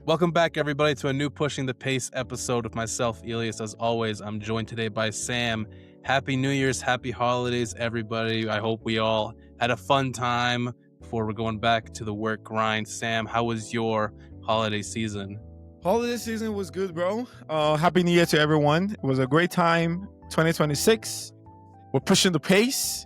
Welcome back, everybody, to a new Pushing the Pace episode with myself, Elias. As always, I'm joined today by Sam. Happy New Year's, happy holidays, everybody. I hope we all had a fun time before we're going back to the work grind. Sam, how was your holiday season? Holiday season was good, bro. Happy New Year to everyone. It was a great time. 2026. We're pushing the pace,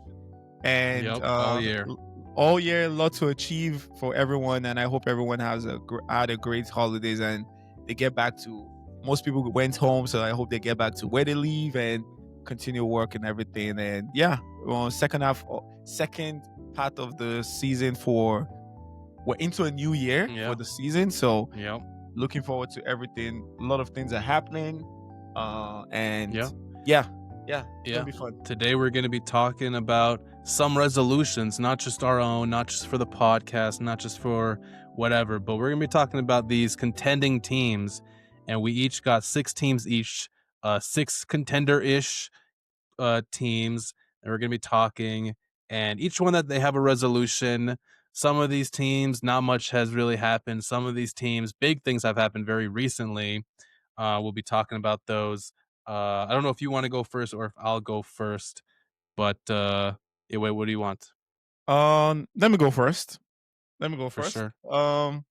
and all year. All year, a lot to achieve for everyone. And I hope everyone has had a great holidays and they get back to. Most people went home, so I hope they get back to where they live and continue work and everything. And yeah, second part of the season we're into a new year for the season. So looking forward to everything. A lot of things are happening. It'll be fun. Today we're going to be talking about some resolutions, not just our own, not just for the podcast, not just for whatever, but we're going to be talking about these contending teams, and we each got 6 teams each, 6 contender-ish teams, and we're going to be talking, and each one that they have a resolution. Some of these teams, not much has really happened. Some of these teams, big things have happened very recently. We'll be talking about those. I don't know if you want to go first or if I'll go first, but wait, what do you want? Let me go first. For sure. I'm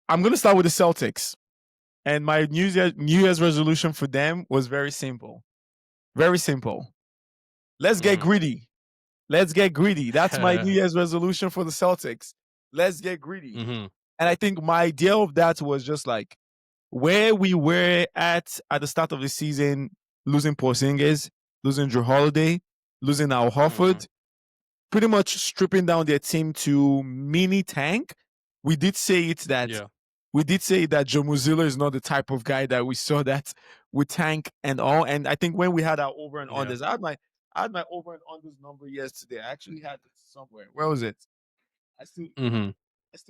gonna start with the Celtics, and my New Year's resolution for them was very simple. Very simple. Let's get greedy. Let's get greedy. That's my New Year's resolution for the Celtics. Let's get greedy. Mm-hmm. And I think my idea of that was just like where we were at the start of the season, losing Porzingis, losing Drew Holiday, losing Al Horford, pretty much stripping down their team to mini tank. We did say that Joe Mazzulla is not the type of guy that we saw that with tank and all. And I think when we had our over and unders, I had my over and unders number yesterday. I actually had it somewhere. Where was it? I still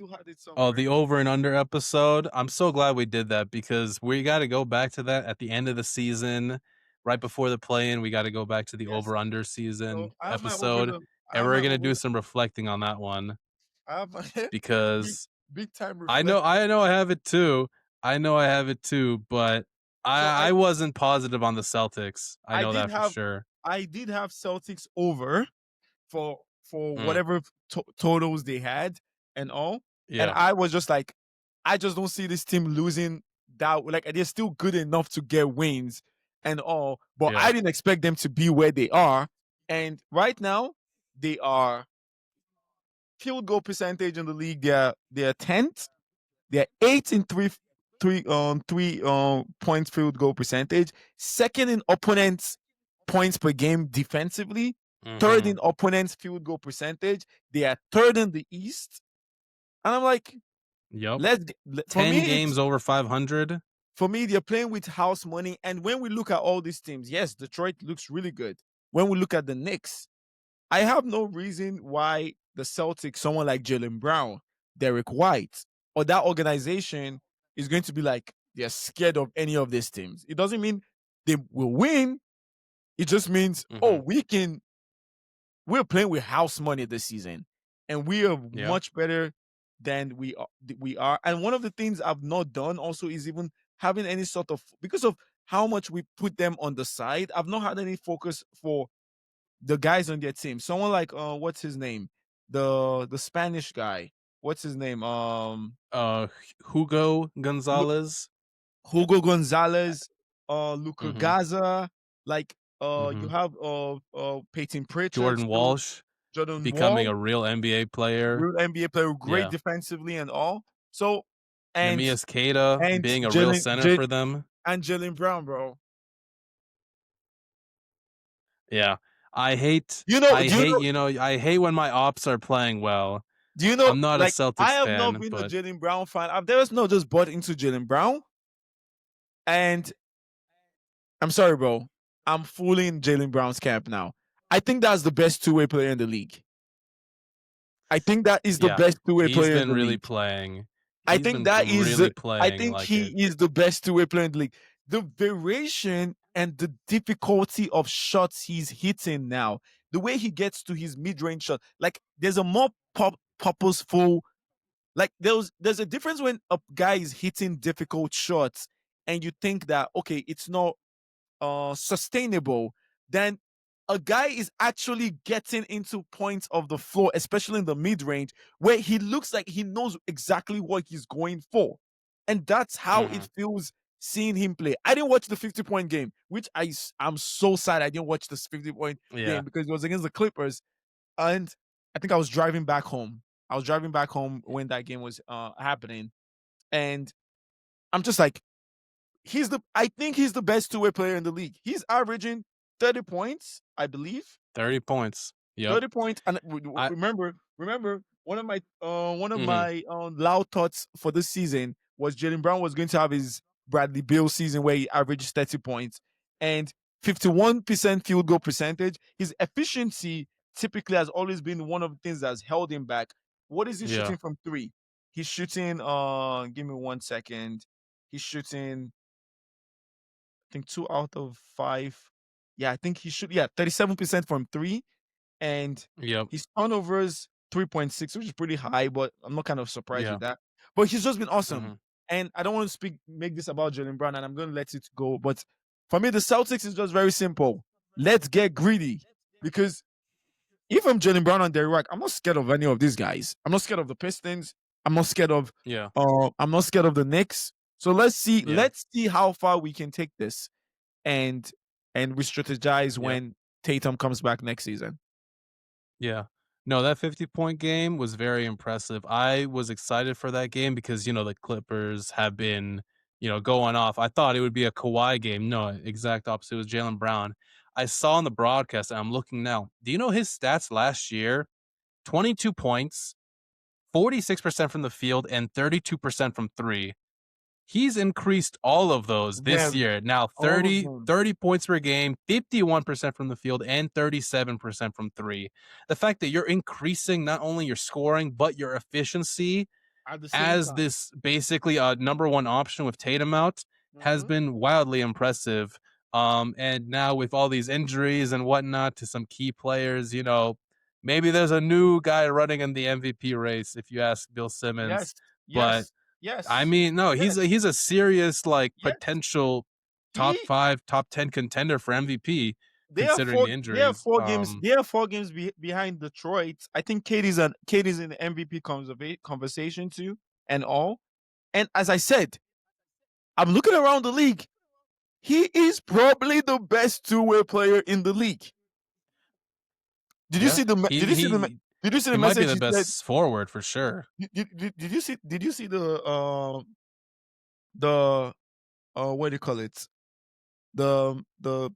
had it somewhere. Oh, the over and under episode. I'm so glad we did that because we got to go back to that at the end of the season, right before the play-in. We got to go back to the over-under season episode, and we're gonna do some reflecting on that one. Because big time. I know I have it too. But I wasn't positive on the Celtics. I know that for sure. I did have Celtics over for whatever totals they had and all. Yeah. And I was just like, I just don't see this team losing that. Like, they're still good enough to get wins and all. But I didn't expect them to be where they are. And right now, they are field goal percentage in the league. They're 10th. They're 8 in three points field goal percentage. Second in opponents' points per game defensively. Third in opponents' field goal percentage. They are third in the East. And I'm like, 10 games over 500. For me, they're playing with house money. And when we look at all these teams, yes, Detroit looks really good. When we look at the Knicks, I have no reason why the Celtics, someone like Jaylen Brown, Derek White, or that organization is going to be like they're scared of any of these teams. It doesn't mean they will win. It just means, we're playing with house money this season, and we are much better than we are. And one of the things I've not done also is even having any sort of, because of how much we put them on the side, I've not had any focus for the guys on their team. Someone like what's his name? The Spanish guy. What's his name? Hugo Gonzalez. Luka Gaza. Like you have Peyton Pritchard, Jordan Walsh becoming a real NBA player. Great defensively and all. So, and Neemias Queta being a real center for them. And Jaylen Brown, bro. Yeah. I hate when my ops are playing well. Do you know? I'm not a Celtics fan. I have not been a Jaylen Brown fan. I've not just bought into Jaylen Brown. And I'm sorry, bro. I'm fully in Jaylen Brown's camp now. I think that's the best two-way player in the league. I think that is the best two-way player in the league. He's been really playing. I think he is the best two-way player in the league. The variation and the difficulty of shots he's hitting now, the way he gets to his mid-range shot, like there's a more purposeful Like there's a difference when a guy is hitting difficult shots and you think that okay, it's not sustainable, then a guy is actually getting into points of the floor, especially in the mid range, where he looks like he knows exactly what he's going for. And that's how Mm-hmm. it feels seeing him play. I didn't watch the 50-point game, which I'm so sad I didn't watch this 50-point Yeah. game because it was against the Clippers. And I think I was driving back home. I was driving back home when that game was happening. And I'm just like, I think he's the best two-way player in the league. He's averaging 30 points, I believe. 30 points. Yep. 30 points. And I remember one of mhm. my loud thoughts for this season was Jaylen Brown was going to have his Bradley Beal season where he averaged 30 points and 51% field goal percentage. His efficiency typically has always been one of the things that's held him back. What is he Yeah. shooting from three? He's shooting give me 1 second. He's shooting I think 2 out of 5. Yeah, I think he should. Yeah, 37% from three, and Yep. his turnovers 3.6, which is pretty high. But I'm not kind of surprised Yeah. with that. But he's just been awesome, Mhm. and I don't want to make this about Jalen Brown, and I'm going to let it go. But for me, the Celtics is just very simple. Let's get greedy, because if I'm Jalen Brown and Derrick White, I'm not scared of any of these guys. I'm not scared of the Pistons. I'm not scared of. Yeah. I'm not scared of the Knicks. So let's see. Yeah. Let's see how far we can take this and we strategize Yep. when Tatum comes back next season. Yeah. No, that 50-point game was very impressive. I was excited for that game because, the Clippers have been, going off. I thought it would be a Kawhi game. No, exact opposite. It was Jaylen Brown. I saw on the broadcast, and I'm looking now. Do you know his stats last year? 22 points, 46% from the field, and 32% from three. He's increased all of those this Them, year. Now all of 30, them 30 points per game, 51% from the field, and 37% from three. The fact that you're increasing not only your scoring, but your efficiency at the same as time. this basically a number one option with Tatum out has Mhm. been wildly impressive. And now with all these injuries and whatnot to some key players, maybe there's a new guy running in the MVP race, if you ask Bill Simmons. Yes, But yes, I yes, mean, no, yes, he's a serious like yes. potential top He 5, top 10 contender for MVP considering the they are injuries. 4 games. They are 4 games behind Detroit. I think Katie's in the MVP conversation too, and all. And as I said, I'm looking around the league. He is probably the best two-way player in the league. Did you Yeah. see the me- He did you see the me- he did you see he the might be message the he said? best forward for sure. Did you see the what do you call it? The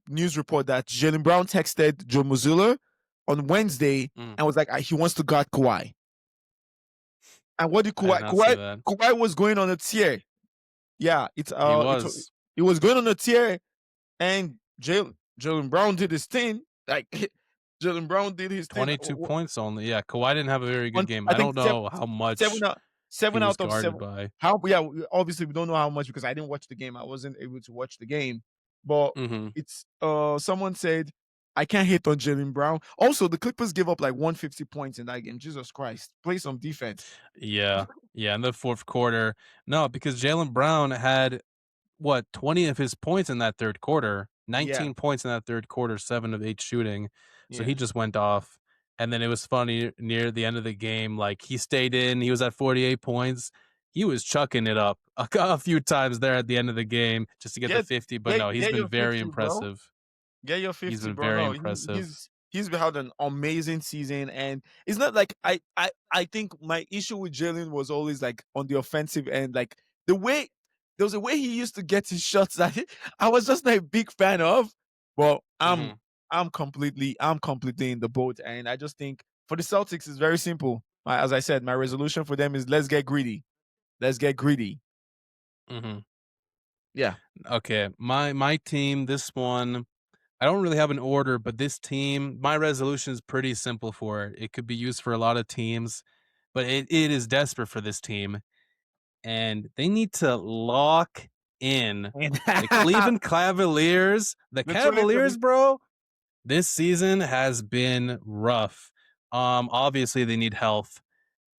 news report that Jalen Brown texted Joe Mazzulla on Wednesday Mm, and was like he wants to guard Kawhi. And what did I did Kawhi not see Kawhi that. Kawhi was going on a tear. Yeah, He it's was it was going on a tear, and Jalen Brown did his thing. Like Jalen Brown did his thing. 22 points only. Yeah, Kawhi didn't have a very good On game. I I think don't know how seven much out he seven was out of guarded seven. by. How yeah, obviously we don't know how much because I didn't watch the game. I wasn't able to watch the game. But Mhm. it's someone said I can't hit on Jalen Brown. Also, the Clippers gave up like 150 points in that game. Jesus Christ. Play some defense. Yeah. Yeah, in the fourth quarter. No, because Jaylen Brown had 20 of his points in that third quarter, Yeah, 19 points in that third quarter, 7 of 8 shooting. So he yeah. just went off. And then it was funny near the end of the game, like he stayed in, he was at 48 points. He was chucking it up a few times there at the end of the game just to get the Get 50. But no, he's get been your very 50, bro. impressive. Get your He's 50, been bro. very No, impressive. he's had an amazing season, and it's not like I think my issue with Jalen was always like on the offensive end, like the way there was a way he used to get his shots that I was just not a big fan of. But Hmm. I'm completely in the boat, and I just think for the Celtics it's very simple. As I said, my resolution for them is let's get greedy. Let's get greedy. Hmm. Yeah. Okay. My team, this one, I don't really have an order, but this team, my resolution is pretty simple for it. It could be used for a lot of teams, but it is desperate for this team. And they need to lock in the the Cleveland Cavaliers. The 2020. Cavaliers, bro, this season has been rough. Obviously they need health,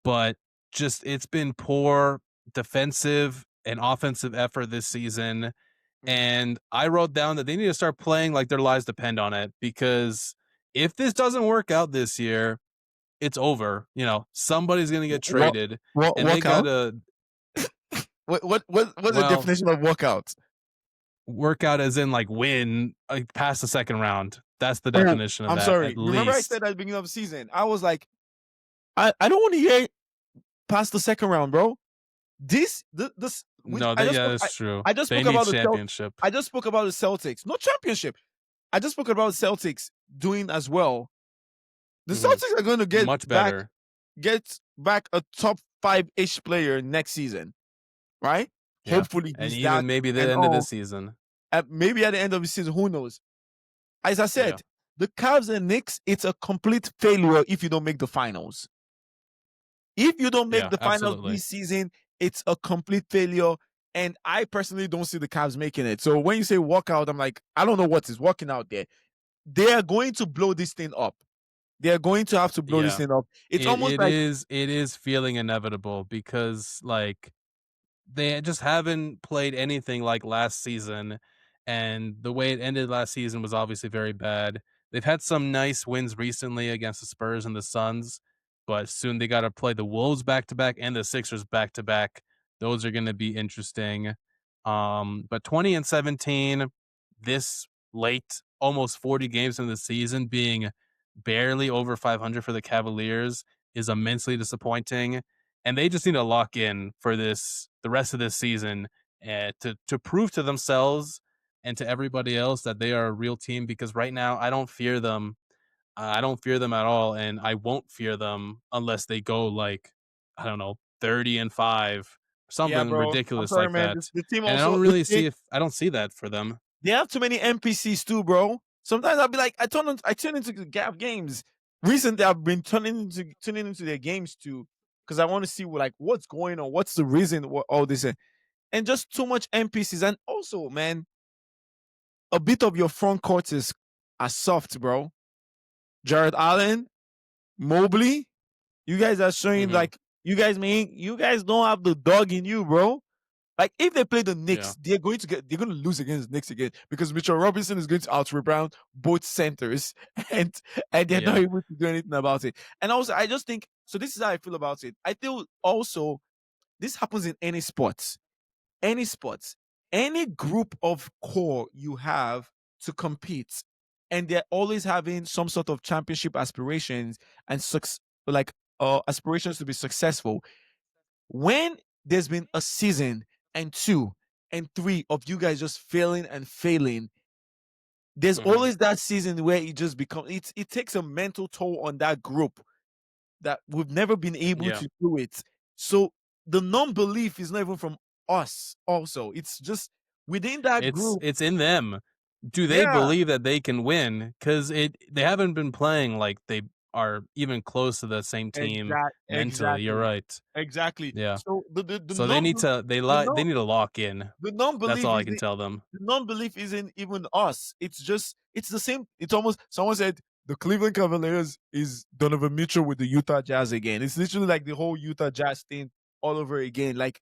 but just it's been poor defensive and offensive effort this season. And I wrote down that they need to start playing like their lives depend on it, because if this doesn't work out this year, it's over. You know, somebody's going to get Walk, traded, and they walk got out. to What's the well definition of walkout? work out as in like win like past the second round. That's the Oh, definition of I'm that, sorry. at Remember I least. said at the beginning of the season, I was like, I don't want to hear past the second round, bro. This No, I just yeah, spoke, that's true. I just They spoke need about the championship. I just spoke about the Celtics, no championship. I just spoke about the Celtics doing as well. The Celtics are going to Much better. get back a top 5-ish player next season, right? Yeah. Hopefully And he's even that, maybe the and end of all. this season. Maybe at the end of the season, who knows? As I said, Yeah. the Cavs and Knicks, it's a complete failure if you don't make the finals. If you don't make Yeah, the finals absolutely. this season, it's a complete failure. And I personally don't see the Cavs making it. So when you say walkout, I'm like, I don't know what is walking out there. They are going to blow this thing up. They are going to have to blow this Yeah. thing up. It's almost like It is feeling inevitable, because like they just haven't played anything like last season, and the way it ended last season was obviously very bad. They've had some nice wins recently against the Spurs and the Suns, but soon they got to play the Wolves back to back and the Sixers back to back. Those are going to be interesting. But 20-17 this late, almost 40 games into the season, being barely over 500 for the Cavaliers is immensely disappointing, and they just need to lock in for the rest of this season, to prove to themselves and to everybody else that they are a real team. Because right now, I don't fear them. I don't fear them at all, and I won't fear them unless they go like, I don't know, 30-5, yeah, something bro. I'm ridiculous sorry, like man. that. The team And also I don't see that for them. they have too many NPCs too, bro. Sometimes I'll be like, I turn into the Gap games. Recently, I've been tuning into their games too, because I want to see like what's going on, what's the reason, what all this, and just too much NPCs. And also, man, a bit of your front court are soft, bro. Jared Allen, Mobley, you guys are showing like you guys don't have the dog in you, bro. Like if they play the Yeah. Knicks, they're going to lose against the Knicks again, because Mitchell Robinson is going to out rebound both centers, and they're not Yeah. able to do anything about it. And also, I just think so. This is how I feel about it. I feel also this happens in any sports, any group of core you have to compete, and they're always having some sort of championship aspirations and like aspirations to be successful. When there's been a season and 2 and 3 of you guys just failing and failing, there's always that season where it just becomes it takes a mental toll on that group that we've never been able Yeah. to do it. So the non-belief is not even from us also. It's just within that group. It's in them. Do they Yeah, believe that they can win? Because they haven't been playing like they are even close to the same team mentally. You're exactly. right. Exactly. Yeah. So the So they non need to the they non need to lock in. the That's non-belief all I is can tell them. the non-belief isn't even us. It's the same. It's almost someone said the Cleveland Cavaliers is Donovan Mitchell with the Utah Jazz again. It's literally like the whole Utah Jazz thing all over again. Like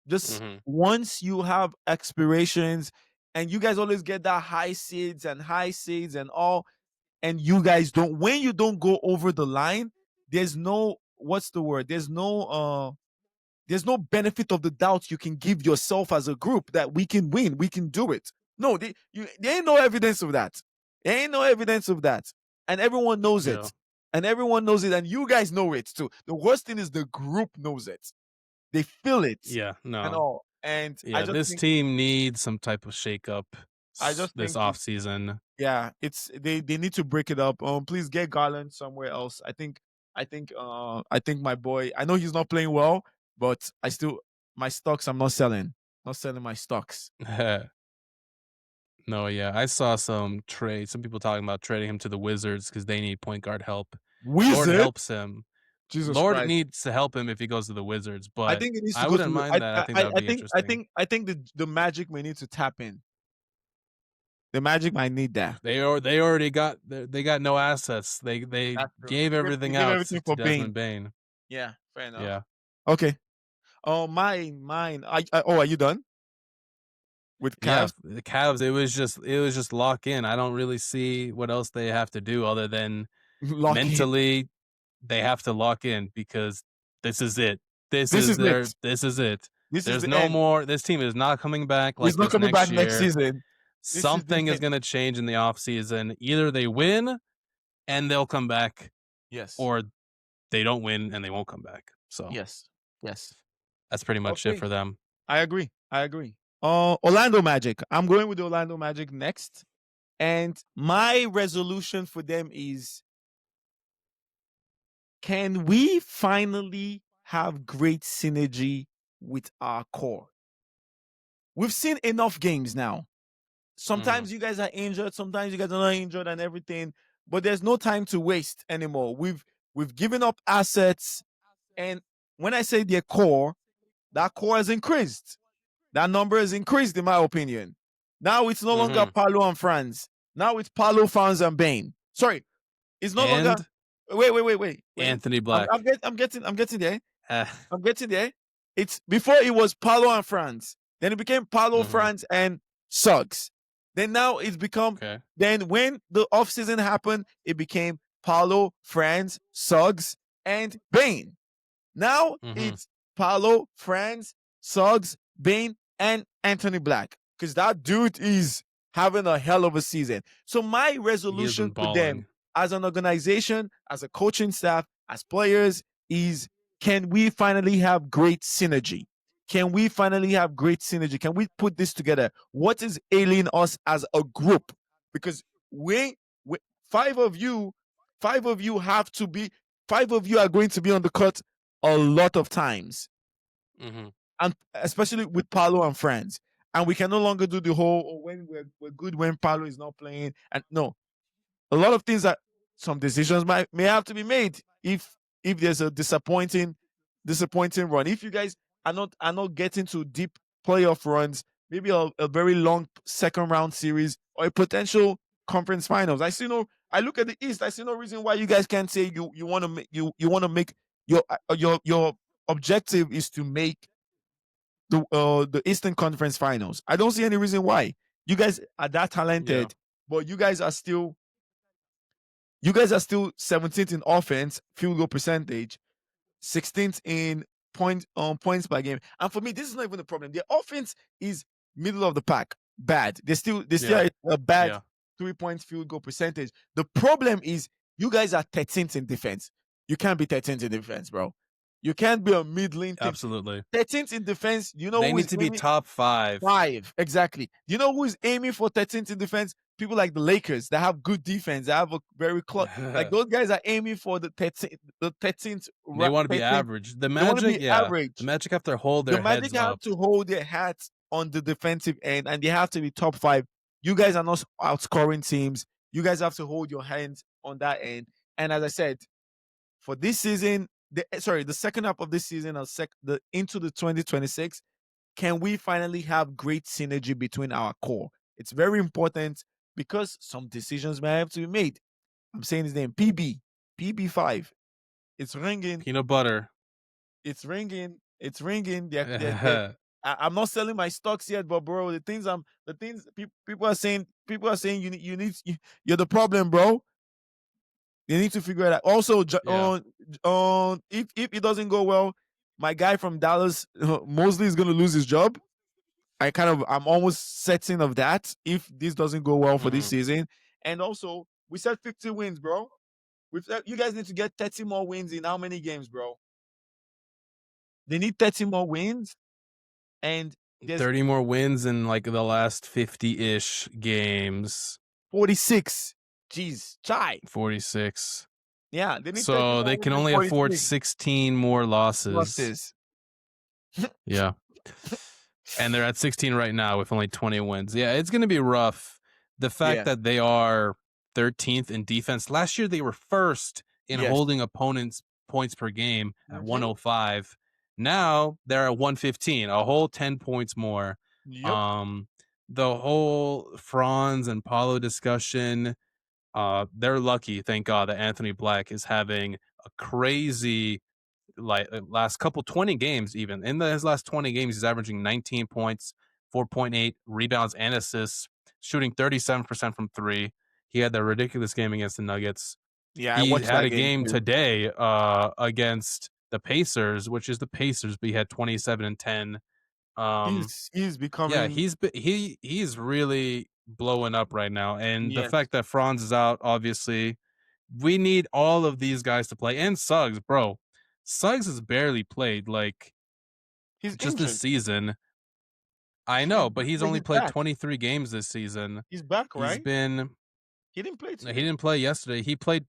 just once you have aspirations and you guys always get that high seeds and all, and you guys don't when you don't go over the line, there's no what's the word? There's no benefit of the doubt you can give yourself as a group that we can win, we can do it. No, there ain't no evidence of that. There ain't no evidence of that. And everyone knows Yeah. it. And everyone knows it. And you guys know it too. The worst thing is the group knows it. They feel it Yeah. and No. all. And Yeah. This team needs some type of shakeup I just this think off season. yeah, it's they need to break it up. Please get Garland somewhere else. I think my boy, I know he's not playing well, but my stocks I'm not selling. Not selling my stocks. No, yeah. I saw some people talking about trading him to the Wizards because they need point guard help. Lord Wizard? helps him. Jesus Lord Christ. needs to help him if he goes to the Wizards, I but think it needs to I go wouldn't to mind that. I think that would be interesting. I think the Magic may need to tap in. The Magic might need that. They already got they got no assets. They That's true. gave They everything gave out everything to for Bane. Desmond Bane. Yeah, fair enough. Yeah. Okay. Mine. Are you done with Yeah, Cavs? the Cavs. It was just lock in. I don't really see what else they have to do other than Lock in. mentally they have to lock in because this is it. This This is is it. this is it. This is There's the no end. more. This team is not coming back He's like not this coming back next next year. season. This is the Something is end. going to change in the offseason. Either they win and they'll come back, Yes. or they don't win and they won't come back. So Yes. that's pretty much it Okay. for them. I agree. Orlando Magic. I'm going with the Orlando Magic next. And my resolution for them is, can we finally have great synergy with our core? We've seen enough games now. Sometimes you guys are injured, sometimes you guys are not injured and everything, but there's no time to waste anymore. We've given up assets, and when I say their core, that core has increased. That number has increased, in my opinion. Now it's no longer Paolo and Franz. Now it's Paolo, Franz, and Bain. Sorry, it's no longer. And Wait. Anthony Black. I'm getting there. Eh, I'm getting there. It's before it was Paolo and Franz. Then it became Paolo, Franz, and Suggs. Then now it's become. okay. Then when the offseason happened, it became Paolo, Franz, Suggs, and Bain. Now it's Paolo, Franz, Suggs, Bain, and Anthony Black. Because that dude is having a hell of a season. So my resolution for them as an organization, as a coaching staff, as players is, can we finally have great synergy? Can we finally have great synergy? Can we put this together? What is ailing us as a group? Because five of you have to be, five of you are going to be on the court a lot of times. And especially with Paolo and Friends. And we can no longer do the whole, when we're good when Paolo is not playing. And no, a lot of things that some decisions may have to be made if there's a disappointing run. If you guys are not getting to deep playoff runs, maybe a very long second round series or a potential conference finals. I look at the East. I see no reason why you guys can't say you want to make your objective is to make the Eastern Conference Finals. I don't see any reason why. You guys are that talented, but you guys are still 17th in offense, field goal percentage, 16th in points per game. And for me, this is not even a problem. Their offense is middle of the pack, bad. They still a bad 3 points field goal percentage. The problem is you guys are 13th in defense. You can't be 13th in defense, bro. You can't be a middling team. Absolutely. 13th in defense. You know they who need is to be top 5. 5, exactly. You know who is aiming for 13th in defense? People like the Lakers that have good defense. They have a very close. Like those guys are aiming for the 13th. They want to be average. The Magic, average. The Magic have to hold their heads up. The Magic have to hold their hats on the defensive end, and they have to be top 5. You guys are not outscoring teams. You guys have to hold your hands on that end. And as I said, for this season, the second half of this season, into the 2026, can we finally have great synergy between our core? It's very important because some decisions may have to be made. I'm saying his name, PB5. It's ringing. Peanut butter. It's ringing. I'm not selling my stocks yet, but bro, the things people are saying you're the problem, bro. They need to figure it out. Also, if it doesn't go well, my guy from Dallas, Mosley, is going to lose his job. I'm almost certain of that if this doesn't go well for this season. And also, we said 50 wins, bro. You guys need to get 30 more wins in how many games, bro? They need 30 more wins. And 30 more wins in like the last 50-ish games. 46. Jeez, chai. 46. Yeah, they need so they can only afford 16 more losses. Yeah. And they're at 16 right now with only 20 wins. Yeah, it's going to be rough. The fact that they are 13th in defense. Last year they were first in holding opponents' points per game at 105. Now they're at 115, a whole 10 points more. Yep. The whole Franz and Paulo discussion, they're lucky, thank God, that Anthony Black is having a crazy last couple 20 games, even in his last 20 games, he's averaging 19 points, 4.8 rebounds and assists, shooting 37% from three. He had that ridiculous game against the Nuggets. Yeah, I He watched had that a game game too. today against the Pacers, which is the Pacers, but he had 27 and 10. He's Yeah, becoming he's really blowing up right now, and the yes. fact that Franz is out, obviously, we need all of these guys to play. And Suggs, bro, Suggs has barely played like He's just this injured. season. I know, but he's But only he's played back. 23 games this season. He's back, He's right? been He didn't play he today. didn't play yesterday. He played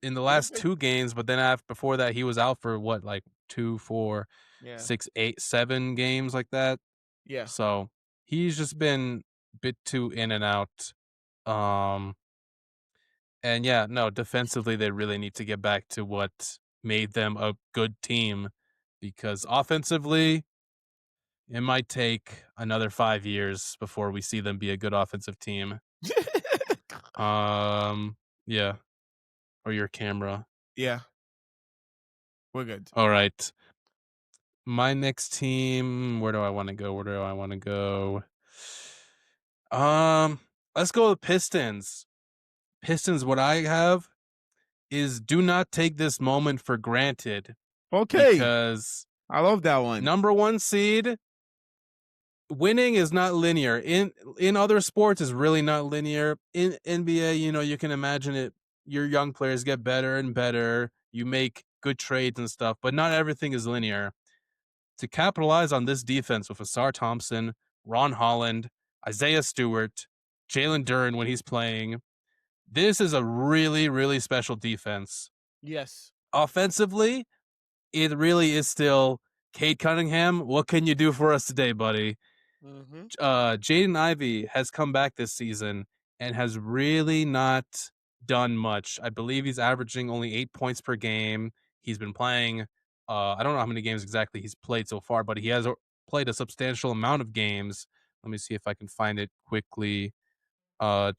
in the He didn't last play. 2 games, but then before that, he was out for what, like 2, 4, Yeah. 6, 8, 7 games like that. Yeah. So he's just been a bit too in and out. And yeah, no, defensively, they really need to get back to what made them a good team, because offensively, it might take another 5 years before we see them be a good offensive team. Yeah, or your camera. Yeah. We're good. All right. My next team, where do I want to go? Let's go with Pistons. Pistons, what I have is do not take this moment for granted, Okay. because I love that one. number 1 seed, winning is not linear. In other sports, is really not linear. In NBA, you can imagine it. Your young players get better and better. You make good trades and stuff, but not everything is linear. To capitalize on this defense with Asar Thompson, Ron Holland, Isaiah Stewart, Jalen Duren when he's playing, this is a really, really special defense. Yes. Offensively, it really is still Cade Cunningham. What can you do for us today, buddy? Mm-hmm. Jaden Ivey has come back this season and has really not done much. I believe he's averaging only 8 points per game. He's been playing, I don't know how many games exactly he's played so far, but he has played a substantial amount of games. Let me see if I can find it quickly. Yeah,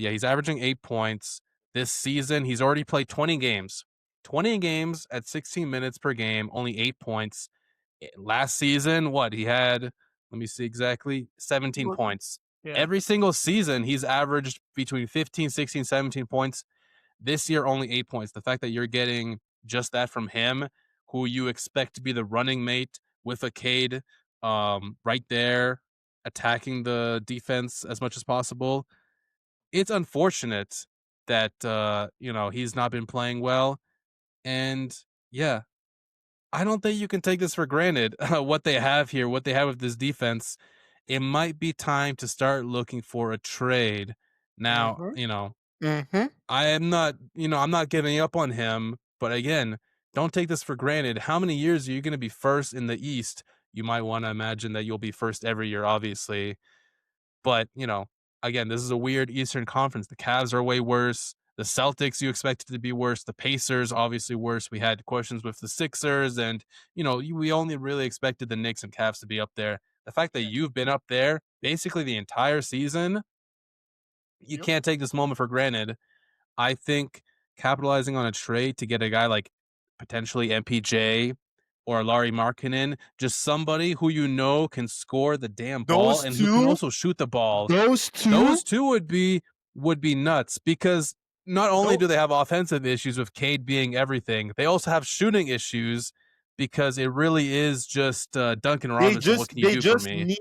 he's averaging 8 points this season. He's already played 20 games. 20 games at 16 minutes per game, only 8 points. Last season, what? He had, let me see exactly, 17 points. Yeah. Every single season, he's averaged between 15, 16, 17 points. This year, only 8 points. The fact that you're getting just that from him, who you expect to be the running mate with a Cade, right there, attacking the defense as much as possible. It's unfortunate that he's not been playing well. And yeah, I don't think you can take this for granted. What they have here, what they have with this defense, it might be time to start looking for a trade. Now, Mm-hmm. I am not, I'm not giving up on him, but again, don't take this for granted. How many years are you going to be first in the East? You might want to imagine that you'll be first every year, obviously. But, again, this is a weird Eastern Conference. The Cavs are way worse. The Celtics, you expected to be worse. The Pacers, obviously worse. We had questions with the Sixers, and, we only really expected the Knicks and Cavs to be up there. The fact that you've been up there basically the entire season, you can't take this moment for granted. I think capitalizing on a trade to get a guy like potentially MPJ or Larry Markkinen, just somebody who can score the damn ball Those and who can two, also shoot the ball. those two would be nuts, because not only do they have offensive issues with Cade being everything, they also have shooting issues, because it really is just Duncan Robinson. What can you do for me?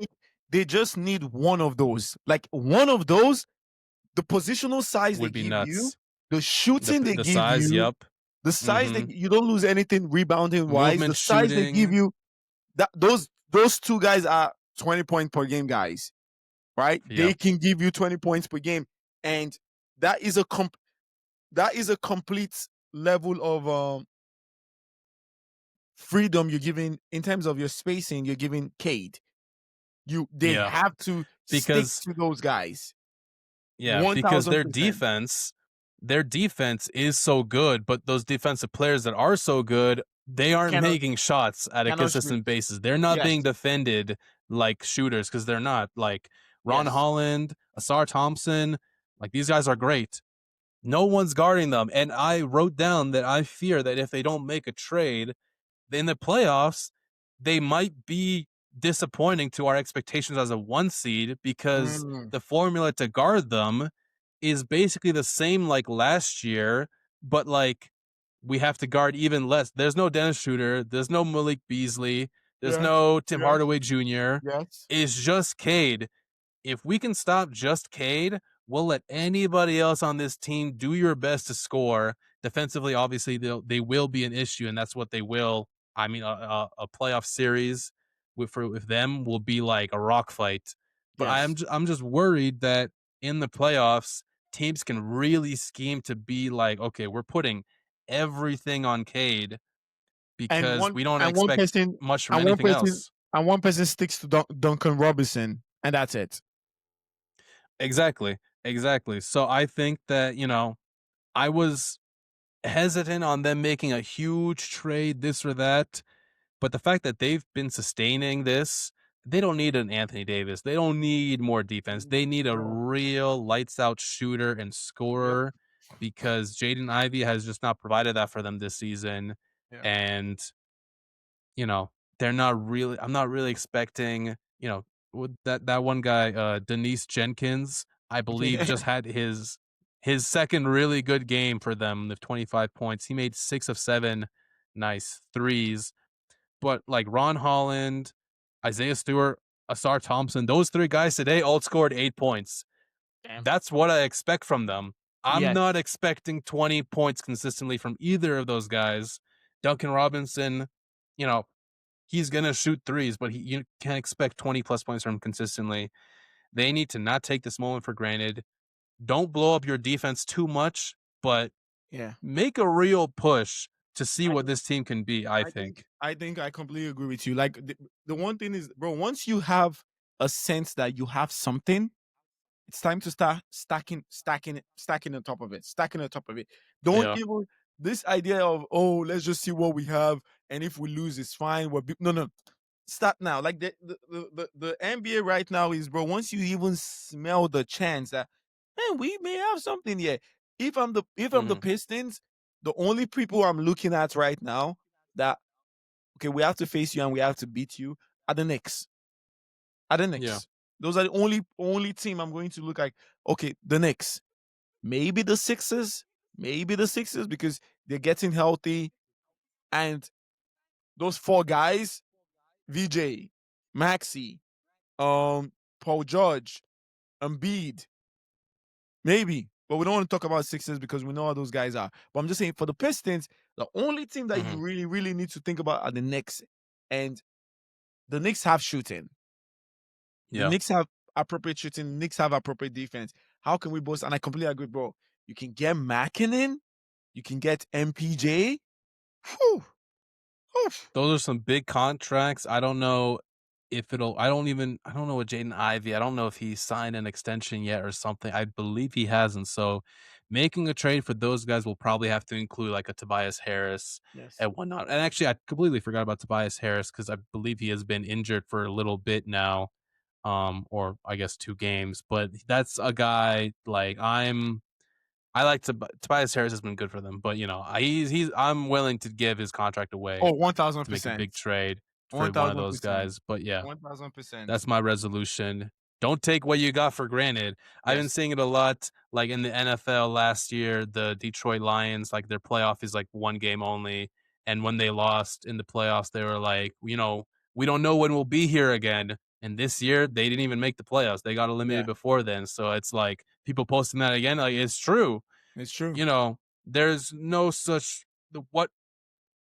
They just need one of those. Like one of those, the positional size they Would be give you, nuts. the shooting they The give size, you, yep. the size Mhm. that you don't lose anything rebounding wise, Movement, the size they give shooting. you, that those two guys are 20 point per game guys, right? Yep. They can give you 20 points per game, and that is a complete level of freedom you're giving in terms of your spacing. You're giving Cade. They Yeah. have to Because stick to those guys. Yeah, because 1000%. their defense is so good, but those defensive players that are so good, they aren't Cannot- making shots at a cannot consistent shoot. basis. They're not Yes. being defended like shooters, because they're not. Like Ron Yes. Holland, Asar Thompson, like these guys are great. No one's guarding them. And I wrote down that I fear that if they don't make a trade, in the playoffs, they might be disappointing to our expectations as a 1 seed because Mm, the formula to guard them is basically the same like last year, but like we have to guard even less. There's no Dennis Schroeder, there's no Malik Beasley, there's yes, no Tim yes, Hardaway Jr. yes, It's just Cade. If we can stop just Cade, we'll let anybody else on this team do your best to score. Defensively, obviously, they will be an issue, and that's what they will. I mean, a playoff series with them will be like a rock fight. But yes. I'm just worried that in the playoffs, teams can really scheme to be like, okay, we're putting everything on Cade And because one we don't and one expect person much from and one anything person else. and one person sticks to Duncan Robinson, and that's it. Exactly. Exactly. So I think that, I was hesitant on them making a huge trade, this or that. But the fact that they've been sustaining this, they don't need an Anthony Davis. They don't need more defense. They need a No. real lights out shooter and Yep. scorer because Jaden Ivey has just not provided that for them this season. Yeah. And you know, they're not really I'm not really expecting, with that one guy, Denise Jenkins, I believe Yeah. just had his second really good game for them with 25 points. He made 6 of 7 nice threes. But like Ron Holland, Isaiah Stewart, Asar Thompson, those 3 guys today all scored 8 points. Damn. That's what I expect from them. I'm Yes. not expecting 20 points consistently from either of those guys. Duncan Robinson, you know, he's gonna shoot threes, but you can't expect 20 plus points from him consistently. They need to not take this moment for granted. Don't blow up your defense too much, but Yeah. make a real push to see I what this team can be, I I think think. I think I completely agree with you. Like the one thing is, bro, once you have a sense that you have something, it's time to start stacking on top of it, stacking on top of it. Don't Yeah. even this idea of, oh, let's just see what we have, and if we lose, it's fine. No, no, start now. Like the NBA right now is, bro. Once you even smell the chance that, man, we may have something here. If I'm the Mhm. Pistons, the only people I'm looking at right now that, okay, we have to face you and we have to beat you are the Knicks. Are the Yeah. Knicks. Those are the only team I'm going to look like. Okay, the Knicks. Maybe the Sixers because they're getting healthy, and those 4 guys, VJ, Maxi, Paul George, Embiid, maybe. But we don't want to talk about Sixers because we know how those guys are. But I'm just saying, for the Pistons, the only team that you Mhm. really, really need to think about are the Knicks. And the Knicks have shooting. The Yeah. Knicks have appropriate shooting. Knicks have appropriate defense. How can we both? And I completely agree, bro. You can get Makinen. You can get MPJ. Whew, whew. Those are some big contracts. I don't know if it'll I don't know what Jaden Ivey, I don't know if he signed an extension yet or something. I believe he hasn't. So making a trade for those guys will probably have to include like a Tobias Harris Yes. and whatnot. And actually I completely forgot about Tobias Harris because I believe he has been injured for a little bit now. Or I guess 2 games. But that's a guy like I like Tobias Harris has been good for them, but I'm willing to give his contract away Oh, one thousand to make a big percent. trade for One one of thousand those percent. guys. But yeah, 1000%. that's my resolution. Don't take what you got for granted. I've been Yes. seeing it a lot, like in the NFL last year, the Detroit Lions, like their playoff is like 1 game only. And when they lost in the playoffs, they were like, we don't know when we'll be here again. And this year, they didn't even make the playoffs. They got Yeah, eliminated before then. So it's like people posting that again, like it's true. it's true. There's no such what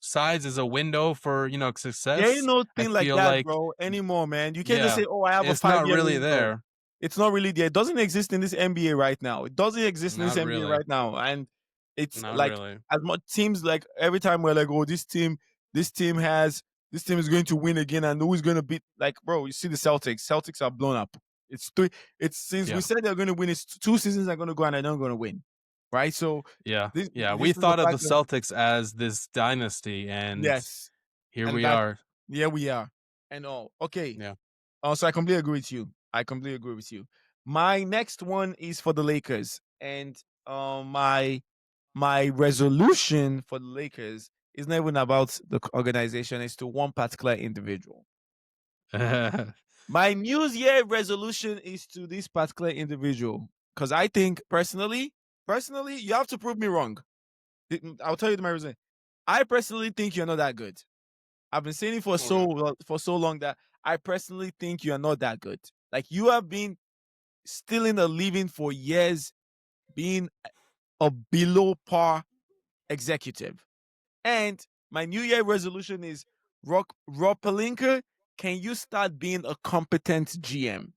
size is a window for There ain't success. no I thing like feel that, like bro, anymore, man. You can't just yeah, say, "Oh, I have a it's not 5 year really window." there. It's not really there. It doesn't exist in this NBA right now. It doesn't exist in this Not NBA really. right now, and it's Not like, really. as much teams, like every time we're like, "Oh, this team has, this team is going to win again," and who is going to beat? Like, bro, you see the Celtics. Celtics are blown up. It's three. It's since we Yeah. said they're going to win. It's 2 seasons are going to go and they're not going to win, right? So Yeah. Yeah. this We is the thought of the fact that, Celtics as this dynasty, and yes, here and we that, are. yeah, we are, and all okay. Yeah. So I completely agree with you. I completely agree with you. My next one is for the Lakers, and my resolution for the Lakers It's not even about the organization. It's to one particular individual. My New Year resolution is to this particular individual because I think personally, you have to prove me wrong. I'll tell you my reason. I personally think you're not that good. I've been saying it for so long that I personally think you are not that good. Like you have been stealing a living for years, being a below par executive. And my New Year resolution is Rob Pelinka, can you start being a competent GM?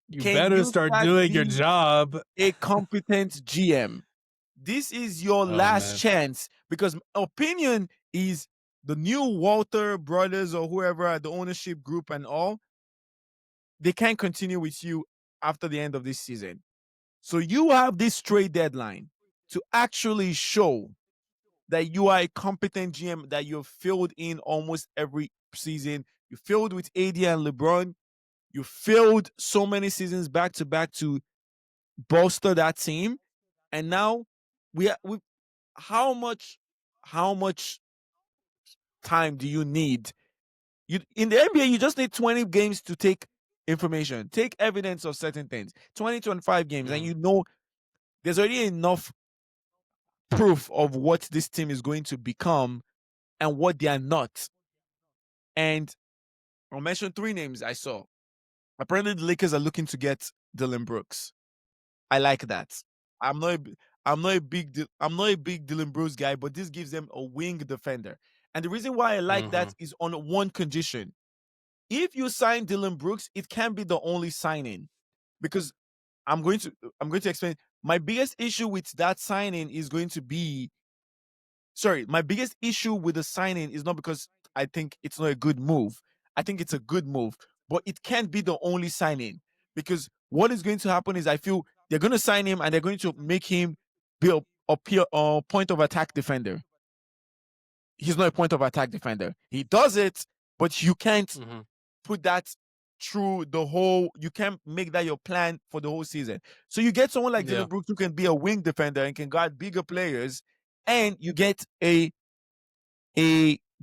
You Can better you start start doing your being job. a competent GM? This is your Oh, last man. chance because opinion is the new Walter brothers or whoever at the ownership group and all. They can't continue with you after the end of this season. So you have this trade deadline to actually show that you are a competent GM, that you've filled in almost every season. You filled with AD and LeBron. You failed so many seasons back to back to bolster that team. And now we how much time do you need? You in the NBA, you just need 20 games to take information, take evidence of certain things. 25 games, and you know there's already enough proof of what this team is going to become and what they are not. And I'll mention 3 names I saw. Apparently, the Lakers are looking to get Dylan Brooks. I like that. I'm not. I'm not a big. I'm not a big Dylan Brooks guy, but this gives them a wing defender. And the reason why I like that is on one condition: if you sign Dylan Brooks, it can be the only signing, because I'm going to explain. My biggest issue with that signing is going to be my biggest issue with the signing is not because I think it's not a good move. I think it's a good move, but it can't be the only signing, because what is going to happen is I feel they're going to sign him and they're going to make him be a point of attack defender. He's not a point of attack defender. He does it, but you can't put that through the whole. You can't make that your plan for the whole season. So you get someone like Dylan Brooks who can be a wing defender and can guard bigger players, and you get a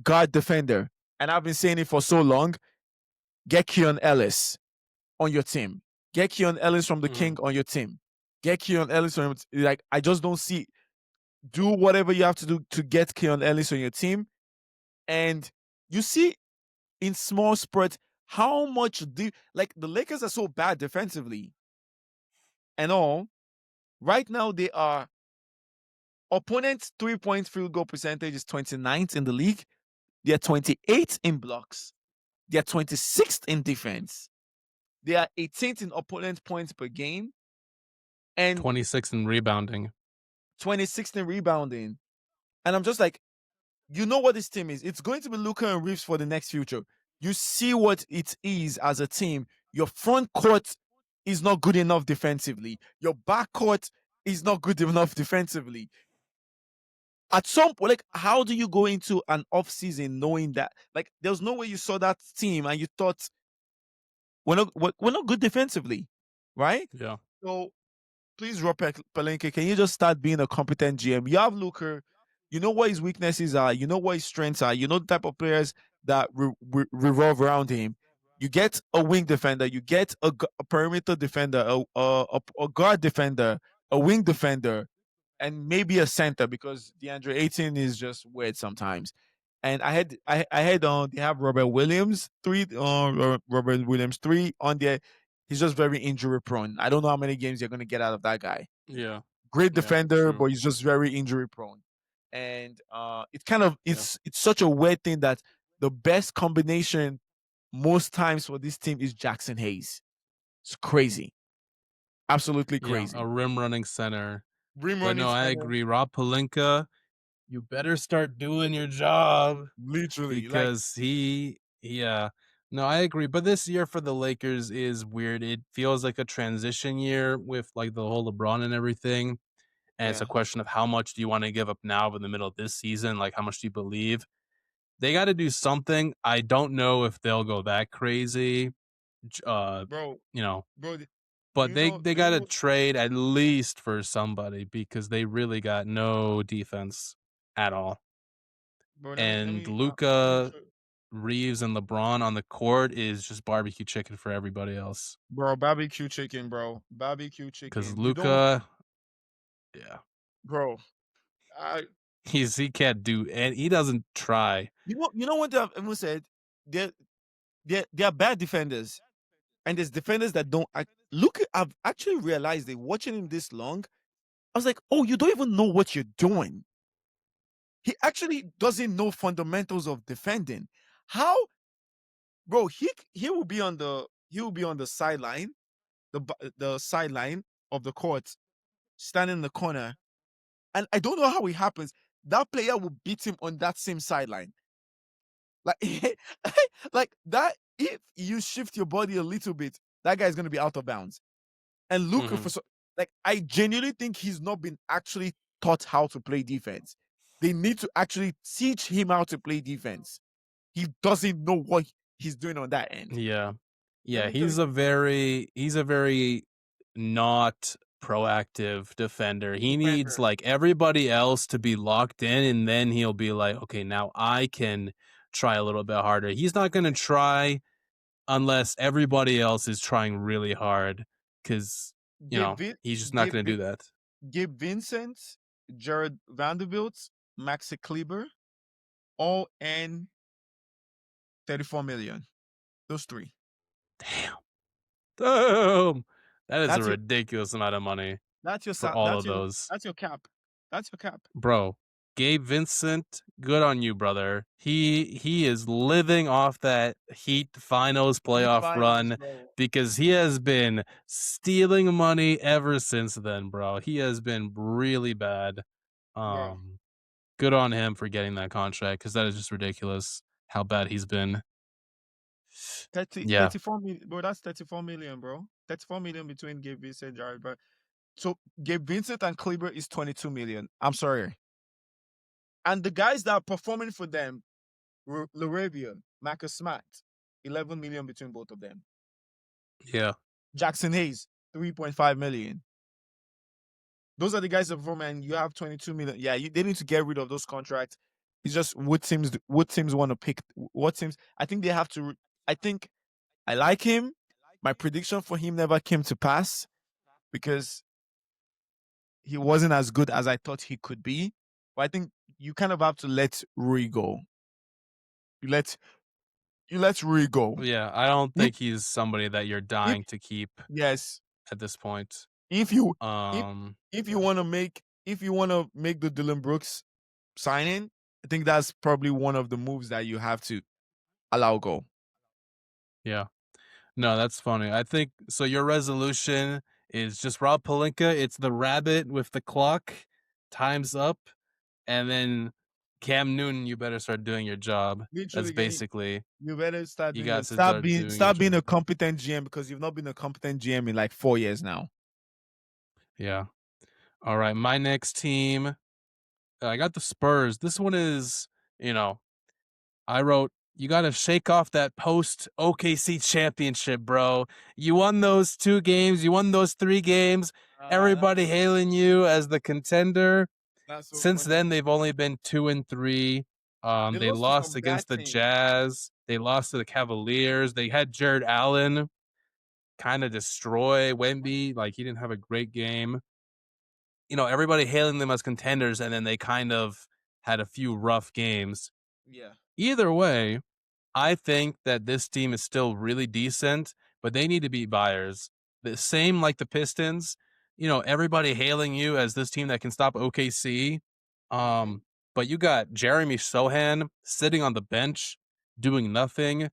guard defender. And I've been saying it for so long. Get Keon Ellis on your team. Get Keon Ellis from the King on your team. Get Keon Ellis from, like, I just don't see. Do whatever you have to do to get Keon Ellis on your team. And you see in small spurts how much the Lakers are so bad defensively and all. Right now they are opponents' 3-point field goal percentage is 29th in the league. They're 28th in blocks. They're 26th in defense. They are 18th in opponent points per game. And 26th in rebounding. 26th in rebounding. And I'm just like, you know what this team is. It's going to be Luka and Reeves for the next future. You see what it is as a team. Your front court is not good enough defensively. Your back court is not good enough defensively. At some point, like, how do you go into an off season knowing that, like, there's no way you saw that team and you thought we're not good defensively, right? Yeah. So please, Rob Pelinka, can you just start being a competent GM? You have Luka, you know what his weaknesses are, you know what his strengths are, you know the type of players that revolve around him. You get a wing defender, you get a perimeter defender, a guard defender, a wing defender, and maybe a center, because DeAndre Ayton is just weird sometimes. And I had they have Robert Williams 3 on there. He's just very injury prone. I don't know how many games you're going to get out of that guy. Yeah. Great defender, true. but he's just very injury prone. And it's kind of it's such a weird thing that the best combination most times for this team is Jackson Hayes. It's crazy. Absolutely crazy. Yeah, a rim running center. Rim But running no, I center. agree. Rob Pelinka, you better start doing your job. Literally. Because no, I agree. But this year for the Lakers is weird. It feels like a transition year with like the whole LeBron and everything. And it's a question of how much do you want to give up now in the middle of this season? Like, how much do you believe? They got to do something. I don't know if they'll go that crazy. Bro, but they got to trade at least for somebody, because they really got no defense at all. Bro, let And me let me Luca, show. Reeves, and LeBron on the court is just barbecue chicken for everybody else. Bro, barbecue chicken, bro. Barbecue Because chicken. You don't, Luca, yeah, bro. I he can't do, and he doesn't try. you know what I've said? They're they're bad defenders. And there's defenders that don't look. I've actually realized that watching him this long, I was like, oh, you don't even know what you're doing. He actually doesn't know fundamentals of defending. How, bro? He will be on the sideline, the sideline of the court, standing in the corner, and I don't know how it happens. That player will beat him on that same sideline, like like that. If you shift your body a little bit, that guy's gonna be out of bounds. And Luca, Hmm. like, I genuinely think he's not been actually taught how to play defense. They need to actually teach him how to play defense. He doesn't know what he's doing on that end. Yeah. Let Yeah, me tell you, he's a very not proactive defender. He needs defender. like everybody else to be locked in, and then he'll be like, okay, now I can try a little bit harder. He's not going to try unless everybody else is trying really hard because, Gabe, Vin- he's just not Gabe, going to Vin- do that. Gabe Vincent, Jared Vanderbilt, Maxi Kleber, all in 34 million. Those three. Damn. Damn. That is a That's your ridiculous amount of money that's your for sa- all of those. that's your cap. That's your cap. Bro, Gabe Vincent, good on you, brother. He is living off that Heat finals Heat playoff finals, run bro. because he has been stealing money ever since then, bro. He has been really bad. Bro. Good on him for getting that contract because that is just ridiculous how bad he's been. 30, Yeah. 34 million, bro. That's 34 million, bro. 34 million between Gabe Vincent, Jared. But so Gabe Vincent and Kleber is 22 million. I'm sorry. And the guys that are performing for them, Laravian, Marcus Smart, 11 million between both of them. Yeah. Jackson Hayes, 3.5 million. Those are the guys that perform, and you have 22 million. Yeah, they need to get rid of those contracts. It's just what teams want to pick. What teams? I think they have to. I think I like him. My prediction for him never came to pass because he wasn't as good as I thought he could be. But I think you kind of have to let Rui go. You let Rui go. Yeah. I don't If think he's somebody that you're if dying to keep yes, at this point. if you if Um, if you want to make the Dylan Brooks signing, I think that's probably one of the moves that you have to allow go. yeah. No, that's funny. I think so. Your resolution is just Rob Pelinka. It's the rabbit with the clock. Time's up, and then Cam Newton. You better start doing your job. That's Literally, basically you better start you doing your guys to start doing your start being job. a competent GM because you've not been a competent GM in like 4 years now. Yeah. All right. My next team. I got the Spurs. This one is, you know, I wrote, you got to shake off that post OKC championship, bro. You won those 2 games. You won those 3 games. That's Everybody hailing you as the contender. that's so Since funny. then, they've only been 2-3. They They lost to lost some bad against the teams. Jazz. They lost to the Cavaliers. They had Jared Allen kind of destroy Wemby. Like, he didn't have a great game. Everybody hailing them as contenders, and then they kind of had a few rough games. Yeah. Either way, I think that this team is still really decent, but they need to beat buyers. The same like the Pistons, everybody hailing you as this team that can stop OKC. But you got Jeremy Sohan sitting on the bench doing nothing.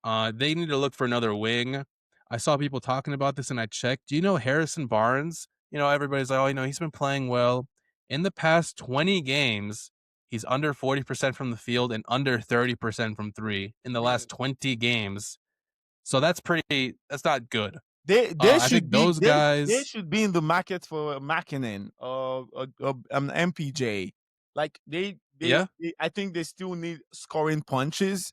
They need to look for another wing. I saw people talking about this and I checked. Do you know Harrison Barnes? Everybody's like, oh, he's been playing well. In the past 20 games, he's under 40% from the field and under 30% from three in the Yeah. last 20 games. So that's not good. They I think should be those they guys, should be in the market for Makinen or an MPJ. Like yeah. I think they still need scoring punches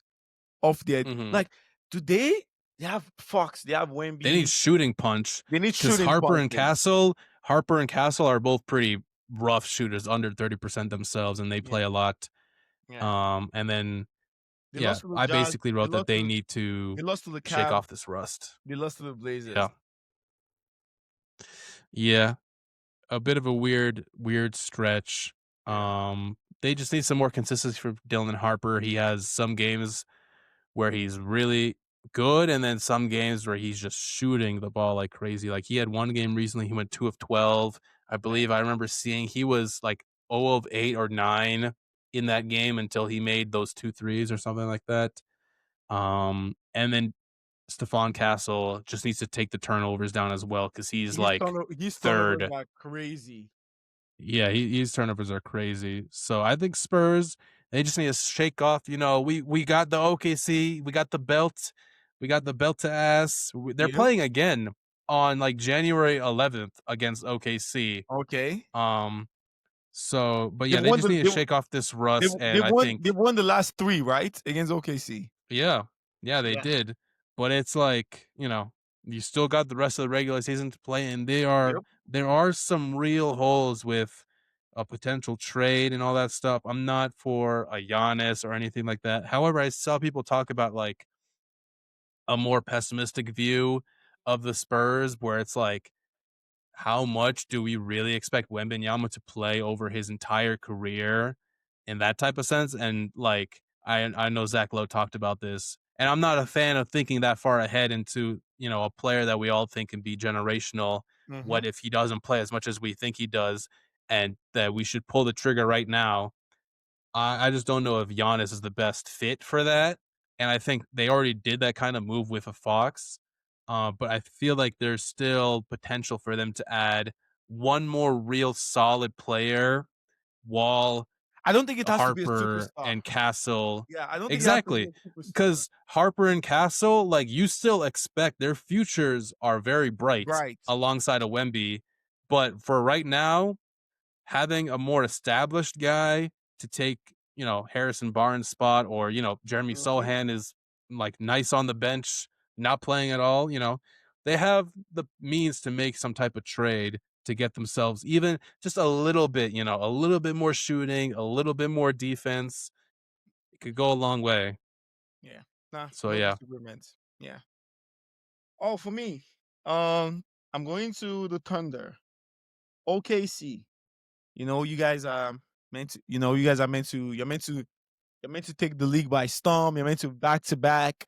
off their Hmm. like today they have Fox, they have They need Wemby, shooting punch they need because shooting punches. Harper and Castle are both pretty rough shooters, under 30% themselves, and they play Yeah. a lot. Yeah. And then They lost to the I Jazz. basically They wrote that lost they to need they to lost to the shake Cavs. off this rust. They lost to the Yeah. Blazers. Yeah. A bit of a weird stretch. Yeah. They just need some more consistency for Dylan Harper. He has some games where he's really good, and then some games where he's just shooting the ball like crazy. Like he had one game recently, he went 2 of 12. I believe I remember seeing he was like 0 of 8 or 9 in that game until he made those 2 threes or something like that. And then Stephon Castle just needs to take the turnovers down as well because he's like His turnovers third. are crazy. Yeah, his turnovers are crazy. So I think Spurs, they just need to shake off. We got the OKC, we got the belt, to ass. They're Yep. playing again on like January 11th against OKC. Okay. So, but They've yeah, they won just the need to shake off this rust, and I think they've won the last 3, right? Against OKC. yeah. Yeah, they Yeah. did. But it's like, you still got the rest of the regular season to play, and Yep. there are some real holes with a potential trade and all that stuff. I'm not for a Giannis or anything like that. However, I saw people talk about like a more pessimistic view of the Spurs where it's like, how much do we really expect Wembanyama to play over his entire career in that type of sense? And like, I know Zach Lowe talked about this, and I'm not a fan of thinking that far ahead into, a player that we all think can be generational. Mm-hmm. What if he doesn't play as much as we think he does, and that we should pull the trigger right now? I just don't know if Giannis is the best fit for that, and I think they already did that kind of move with a Fox, but I feel like there's still potential for them to add one more real solid player, Wall, I don't think it has to be a Harper, superstar. and Castle. Yeah, I don't think it has to be Exactly, a superstar. because Harper and Castle, like, you still expect their futures are very bright Right. alongside of Wemby, but for right now, having a more established guy to take, Harrison Barnes' spot, or, Jeremy Mm-hmm. Sohan is like nice on the bench, not playing at all, they have the means to make some type of trade to get themselves even just a little bit, a little bit more shooting, a little bit more defense. It could go a long way. Yeah. Nah, So no yeah. disagreements. Yeah. Oh, for me, I'm going to the Thunder. OKC. You guys are meant to. You guys are meant to. You're meant to take the league by storm. You're meant to back to back.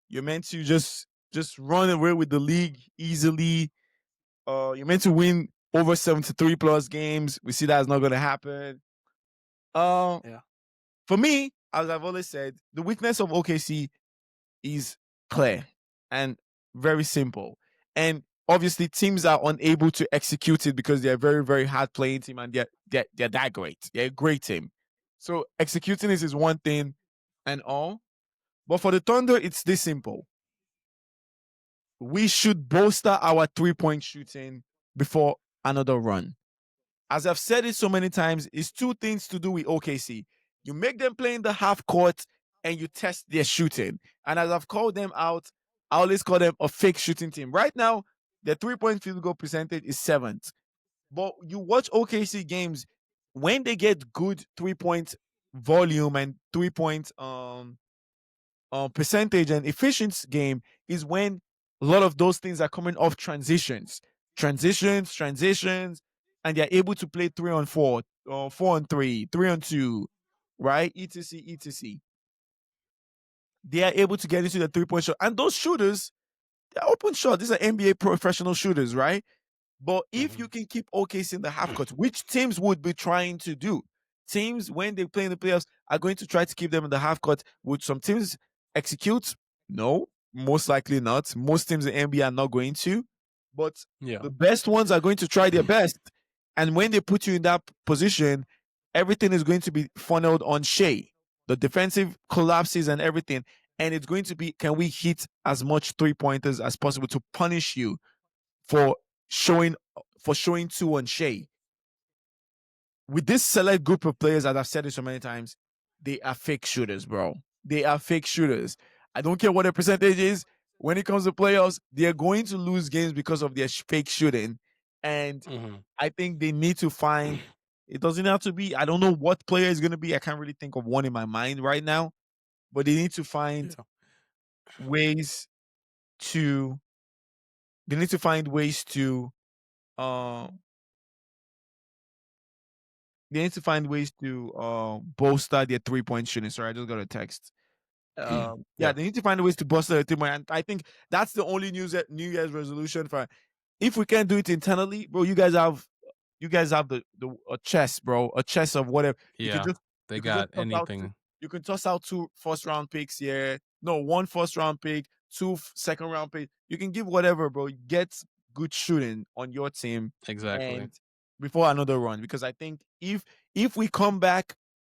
You're meant to just run away with the league easily. You're meant to win over 73 plus games. We see that's not going to happen. Uh, Yeah. for me, as I've always said, the weakness of OKC is clear and very simple. And obviously, teams are unable to execute it because they're a very, very hard playing team, and they're that great. They're a great team. So executing this is one thing and all. But for the Thunder, it's this simple. We should bolster our 3-point shooting before another run. As I've said it so many times, it's two things to do with OKC. You make them play in the half court and you test their shooting. And as I've called them out, I always call them a fake shooting team. Right now, their 3-point field goal percentage is 7th. But you watch OKC games, when they get good 3-point volume and 3-point percentage and efficiency game, is when a lot of those things are coming off transitions, and they're able to play 3-on-4, 4-on-3, 3-on-2, right? etc. etc. They are able to get into the 3-point shot, and those shooters, they're open shot. These are NBA professional shooters, right? But if you can keep OKC in the half court, which teams would be trying to do? Teams, when they play in the playoffs, are going to try to keep them in the half court. Would some teams execute? No, most likely not. Most teams in NBA are not going to. But Yeah. the best ones are going to try their best. And when they put you in that position, everything is going to be funneled on Shea. The defensive collapses and everything. And it's going to be, can we hit as much 3-pointers as possible to punish you for showing 2 on Shea? With this select group of players, as I've said it so many times, they are fake shooters, bro. They are fake shooters. I don't care what their percentage is. When it comes to playoffs, they're going to lose games because of their fake shooting. And Mm-hmm. I think they need to find It doesn't have to be. I don't know what player is going to be. I can't really think of one in my mind right now. But they need to find ways to. They need to find ways to. Um, they need to find ways to bolster their 3-point shooting. Sorry, I just got a text. Yeah, Yeah. they need to find ways to bolster their 3-point. And I think that's the only New Year's resolution for. If we can't do it internally, bro, you guys have the a chest, bro, a chest of whatever. Yeah. They You could just got toss out anything. you can toss out 2 first-round picks here. No, 1 first-round pick, 2 second-round pick. You can give whatever, bro. Get good shooting on your team Exactly. and before another run. Because I think if we come back,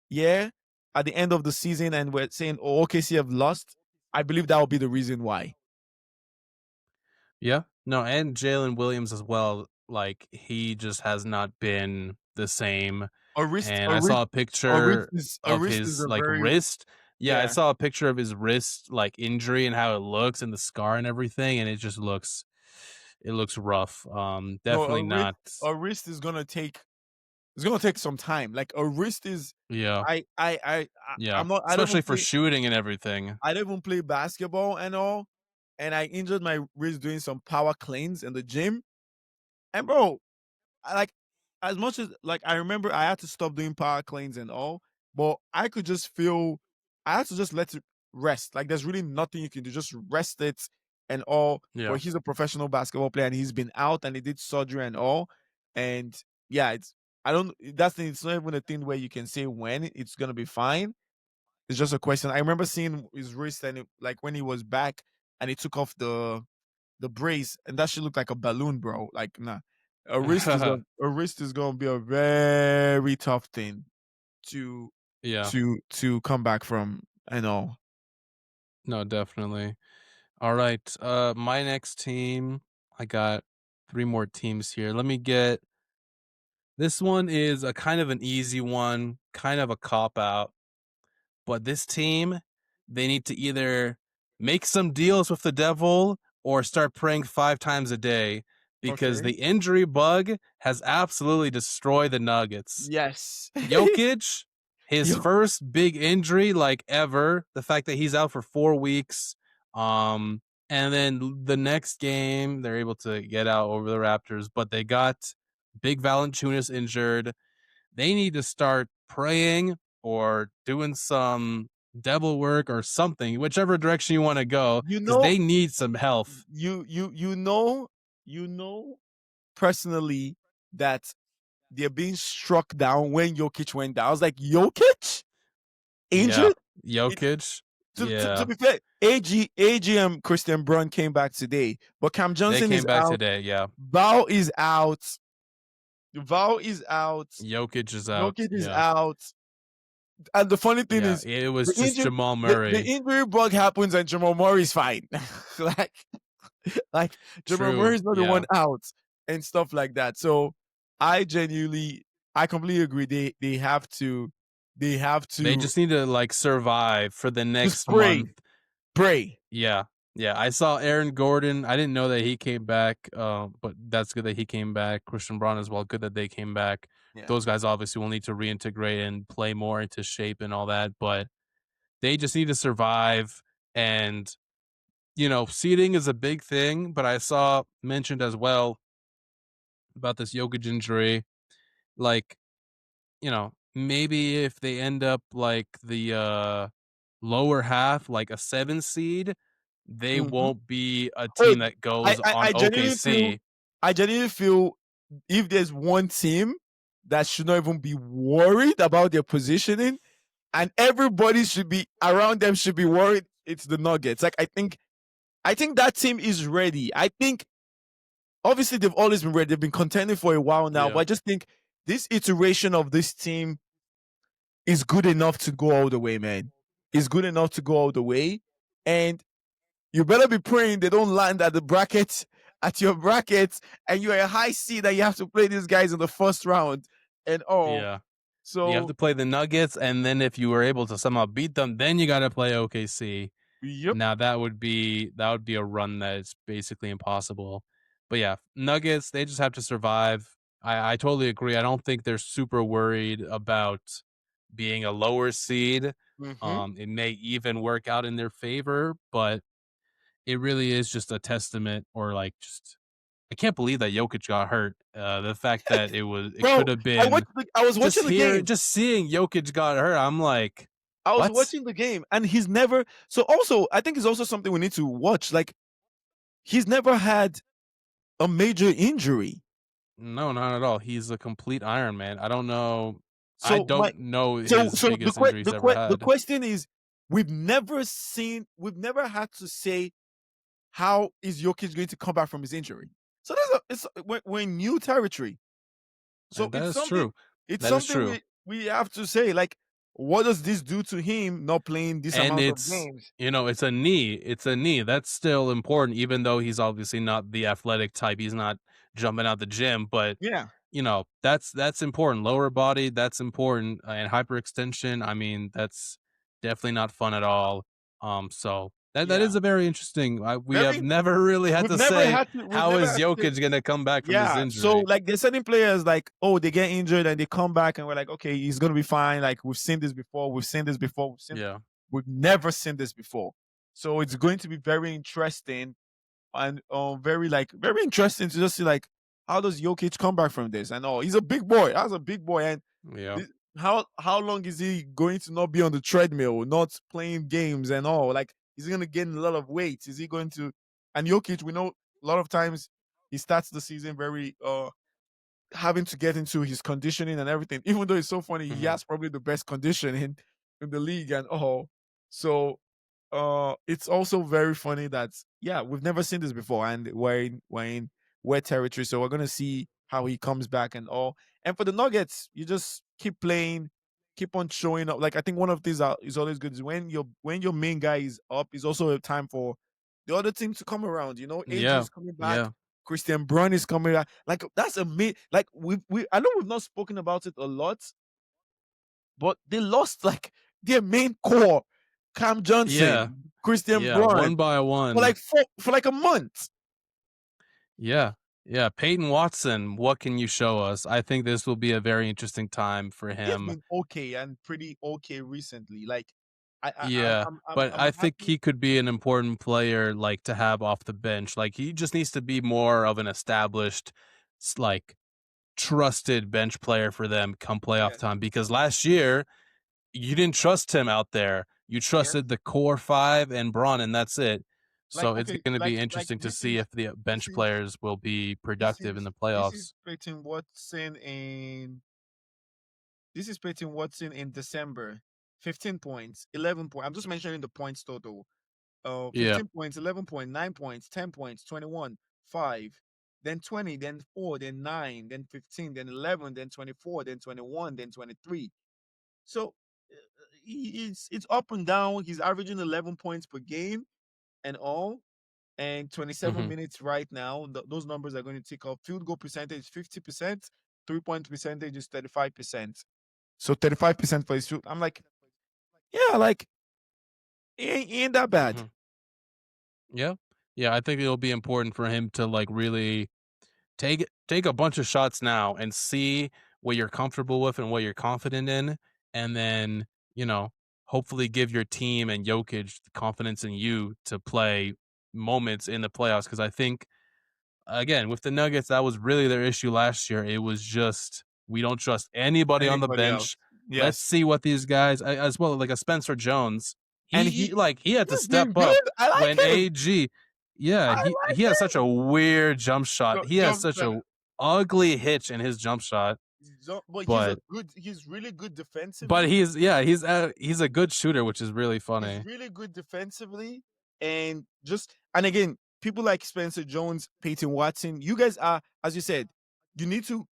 yeah, at the end of the season and we're saying, oh, OKC have lost, I believe that will be the reason why. Yeah. No, and Jalen Williams as well. Like, he just has not been the same. And I saw a picture A of wrist is his a like very wrist. Yeah, I yeah. saw a picture of his wrist like injury and how it looks and the scar and everything, and it looks rough. No, Definitely not. a wrist is gonna take. It's gonna take some time. Like a wrist is. Yeah. Yeah. I'm not. I don't even Especially for play. shooting and everything. I don't even play basketball and all. And I injured my wrist doing some power cleans in the gym. And bro, I like as much as like I remember I had to stop doing power cleans and all, but I could just feel I had to just let it rest. Like there's really nothing you can do. Just rest it and all. Yeah. But he's a professional basketball player and he's been out and he did surgery and all. And yeah, it's not even a thing where you can say when it's gonna be fine. It's just a question. I remember seeing his wrist and like when he was back and he took off the brace, and that shit looked like a balloon, bro. Like, nah, a wrist is gonna be a very tough thing to Yeah. to come back from. I know. No, definitely. All right. My next team, I got 3 more teams here. Let me get this one is a kind of an easy one, kind of a cop out. But this team, they need to either make some deals with the devil or start praying 5 times a day because Okay. the injury bug has absolutely destroyed the Nuggets. Yes. Jokic, his Yo, first big injury like ever, the fact that he's out for 4 weeks. And then the next game, they're able to get out over the Raptors, but they got Big Valanciunas injured. They need to start praying or doing some devil work or something, whichever direction you want to go, you because know, they need some health. you know personally that they're being struck down when Jokic went down. I was like, Jokic Yeah. injured. Jokic. To Yeah. be fair, AGM Christian Brun came back today, but Cam They Johnson came is back out. today. Yeah. Val is out. Val is out. Jokic is out. Jokic is Yeah. out. And the funny thing Yeah. is, It was the just injury, Jamal the Murray. injury bug happens and Jamal Murray's fine. like, like Jamal True. Murray's not the Yeah. one out and stuff like that. So I completely agree. They have to They just need to like survive for the just next month. pray. Yeah. Yeah. I saw Aaron Gordon. I didn't know that he came back, but that's good that he came back. Christian Braun as well. Good that they came back. Yeah. Those guys obviously will need to reintegrate and play more into shape and all that, but they just need to survive. And, seeding is a big thing, but I saw mentioned as well about this Jokic injury. Like, maybe if they end up like the lower half, like a 7 seed, they Mhm. won't be a Oh, team that goes on I OKC. genuinely feel if there's one team that should not even be worried about their positioning and everybody should be around them should be worried, it's the Nuggets. Like I think that team is ready. I think obviously they've always been ready. They've been contending for a while now, but Yeah. I just think this iteration of this team is good enough to go all the way, man. Is good enough to go all the way. And you better be praying they don't land at your brackets, and you're a high seed that you have to play these guys in the first round and all. Yeah. You have So, to play the Nuggets, and then if you were able to somehow beat them, then you got to play OKC. yep. Now that would be a run that is basically impossible. But yeah, Nuggets, they just have to survive. I totally agree. I don't think they're super worried about being a lower seed. Mm-hmm. It may even work out in their favor, but it really is just a testament or like just I can't believe that Jokic got hurt. The fact that it Bro, could have been I was watching the game. just seeing Jokic got hurt. I'm like, I was what? watching the game, and he's never. So also, I think it's also something we need to watch. Like he's never had a major injury. No, not at all. He's a complete Iron Man. I don't know. I So my don't know so his so biggest injury he's ever the had. question is, we've never had to say how is Jokic going to come back from his injury. So we're in new territory. So And that is true. it's That is something true. we have to say. Like, what does this do to him not playing this And amount of it's games? it's a knee. It's a knee. That's still important, even though he's obviously not the athletic type. He's not jumping out the gym, but Yeah, that's important. Lower body, that's important. And hyperextension, I mean, that's definitely not fun at all. So that is yeah. a very interesting. We have Very. never really had to say We've how never is had to say. Jokic gonna come back from his Yeah. So injury. like there's certain players like, oh, they get injured and they come back and we're like, okay, he's gonna be fine. Like we've seen this before, Yeah. we've never seen this before. So it's going to be very interesting and very interesting to just see like how does Jokic come back from this? And he's a big boy. That's a big boy. And Yeah. how long is he going to not be on the treadmill, not playing games and all? Like, is he going to gain a lot of weight? Is he going to? And Jokic, we know a lot of times he starts the season very having to get into his conditioning and everything. Even though it's so funny, he Hmm. has probably the best conditioning in the league and all. So it's also very funny that yeah, we've never seen this before, and we're in wet territory, so we're gonna see how he comes back and all. And for the Nuggets, you just keep playing, keep on showing up. Like I think one of these is always good is when your main guy is up, is also a time for the other team to come around. You know, AG Yeah. is coming back. Yeah. Christian Brown is coming back. Like that's amazing. Like we I know we've not spoken about it a lot, but they lost like their main core, Cam Yeah. Johnson, Christian Yeah. Brown, One by one. for like a month. Yeah. Yeah. Peyton Watson, what can you show us? I think this will be a very interesting time for They've him. been okay and pretty okay recently. Like Yeah, but I I'm think happy. he could be an important player, like, to have off the bench. Like, he just needs to be more of an established, like, trusted bench player for them come playoff Yes, time, because last year, you didn't trust him out there. You yes. trusted the core 5 and Braun, and that's it. Like So it's okay, gonna be like interesting to see if the this bench is players will be productive in the this is playoffs. Peyton Watson in this is Peyton Watson in December. 15 points, 11 points. I'm just mentioning the points total. Yeah. 15 points, 11 points, 9 points, 10 points, 21, 5, then 20, then 4, then 9, then 15, then 11, then 24, then 21, then 23. So it's up and down. He's averaging 11 points per game and all, and 27 Mhm. minutes right now. Those numbers are going to tick up. Field goal percentage 50%, 3-point percentage is 35%. So 35% for his shoot. I'm like, yeah, like he ain't that bad. Mhm. Yeah. Yeah, I think it'll be important for him to, like, really take a bunch of shots now and see what you're comfortable with and what you're confident in, and then, you know, hopefully give your team and Jokic the confidence in you to play moments in the playoffs. Because I think, again, with the Nuggets, that was really their issue last year. It was just, "We don't trust anybody on the Anybody else? bench. Let's Yes. see what these guys" as well, like a Spencer Jones. And He had to he's step been up good. I when like him. AG yeah, I he like has such him. a weird jump shot. He has Jump such shot. a ugly hitch in his jump shot, But but he's really good but defensively. he's a good shooter, which is really He's funny. really good defensively. And again, people like Spencer Jones, Peyton Watson, you guys are, as you said, you need to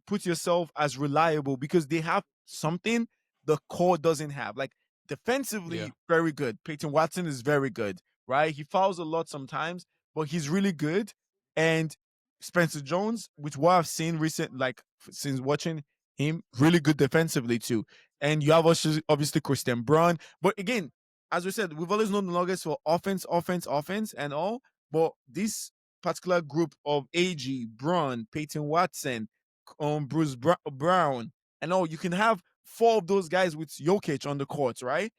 put yourself as reliable because they have something the core doesn't have. Like Yeah. defensively, very good. Peyton Watson is very good, right? He fouls a lot sometimes, but he's really good. And Spencer Jones, which what I've seen recent, like since watching him, really good defensively too. And you have obviously Christian Brown. But again, as we said, we've always known the Nuggets for offense, offense, offense, and all. But this particular group of AG, Braun, Peyton Watson, Bruce Brown, and all. You can have 4 of those guys with Jokic on the court, right?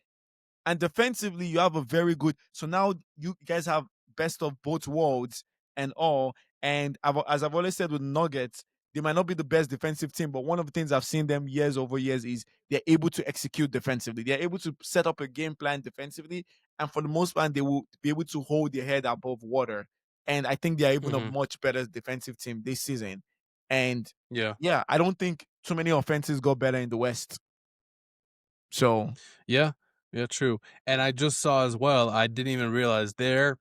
And defensively, you have a very good. So now you guys have best of both worlds and all. And as I've always said with Nuggets, they might not be the best defensive team, but one of the things I've seen them years over years is they're able to execute defensively. They're able to set up a game plan defensively, and for the most part, they will be able to hold their head above water. And I think they're even a Hmm. much better defensive team this season. And Yeah. yeah, I don't think too many offenses got better in the West. So Yeah. Yeah, true. And I just saw as well, I didn't even realize their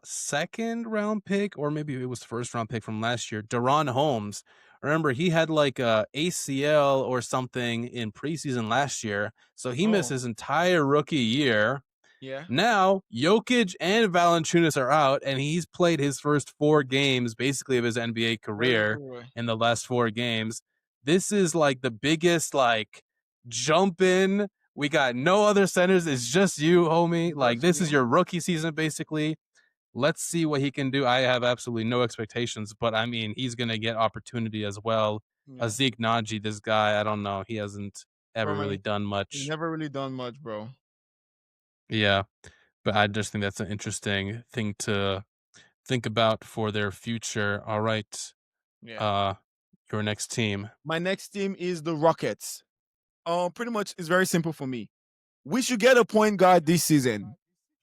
second round pick, or maybe it was first round pick from last year, Deron Holmes. Remember, he had like a ACL or something in preseason last year. So he missed oh his entire rookie year. yeah. Now, Jokic and Valanciunas are out, and he's played his first 4 games, basically, of his NBA Very career true. in the last 4 games. This is like the biggest, like, jump in. We got no other centers. It's just you, homie. Like, Just this is you. your rookie season, basically. Let's see what he can do. I have absolutely no expectations, but I mean, he's going to get opportunity as well. Yeah. Zeke Naji, this guy, I don't know. He hasn't ever Bro, really man, done he's much. never really done much, bro. Yeah. But I just think that's an interesting thing to think about for their future. All right. Yeah. Uh your next team. My next team is the Rockets. Pretty much it's very simple for me. We should get a point guard this season.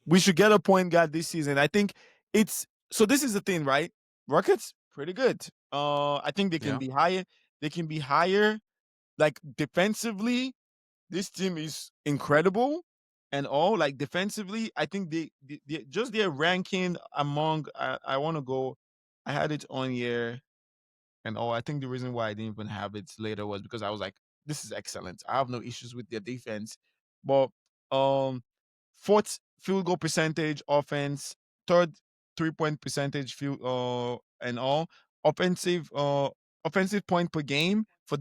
We should get a point guard this season. I think it's so this is the thing, right? Rockets, pretty good. I think they can Yeah. be higher. They can be higher. Like defensively, this team is incredible and all. Like defensively, I think they just their ranking among I want to go. I had it on here and all. I think the reason why I didn't even have it later was because I was like, this is excellent. I have no issues with their defense. But fourth field goal percentage offense, third 3-point percentage field and all. Offensive point per game for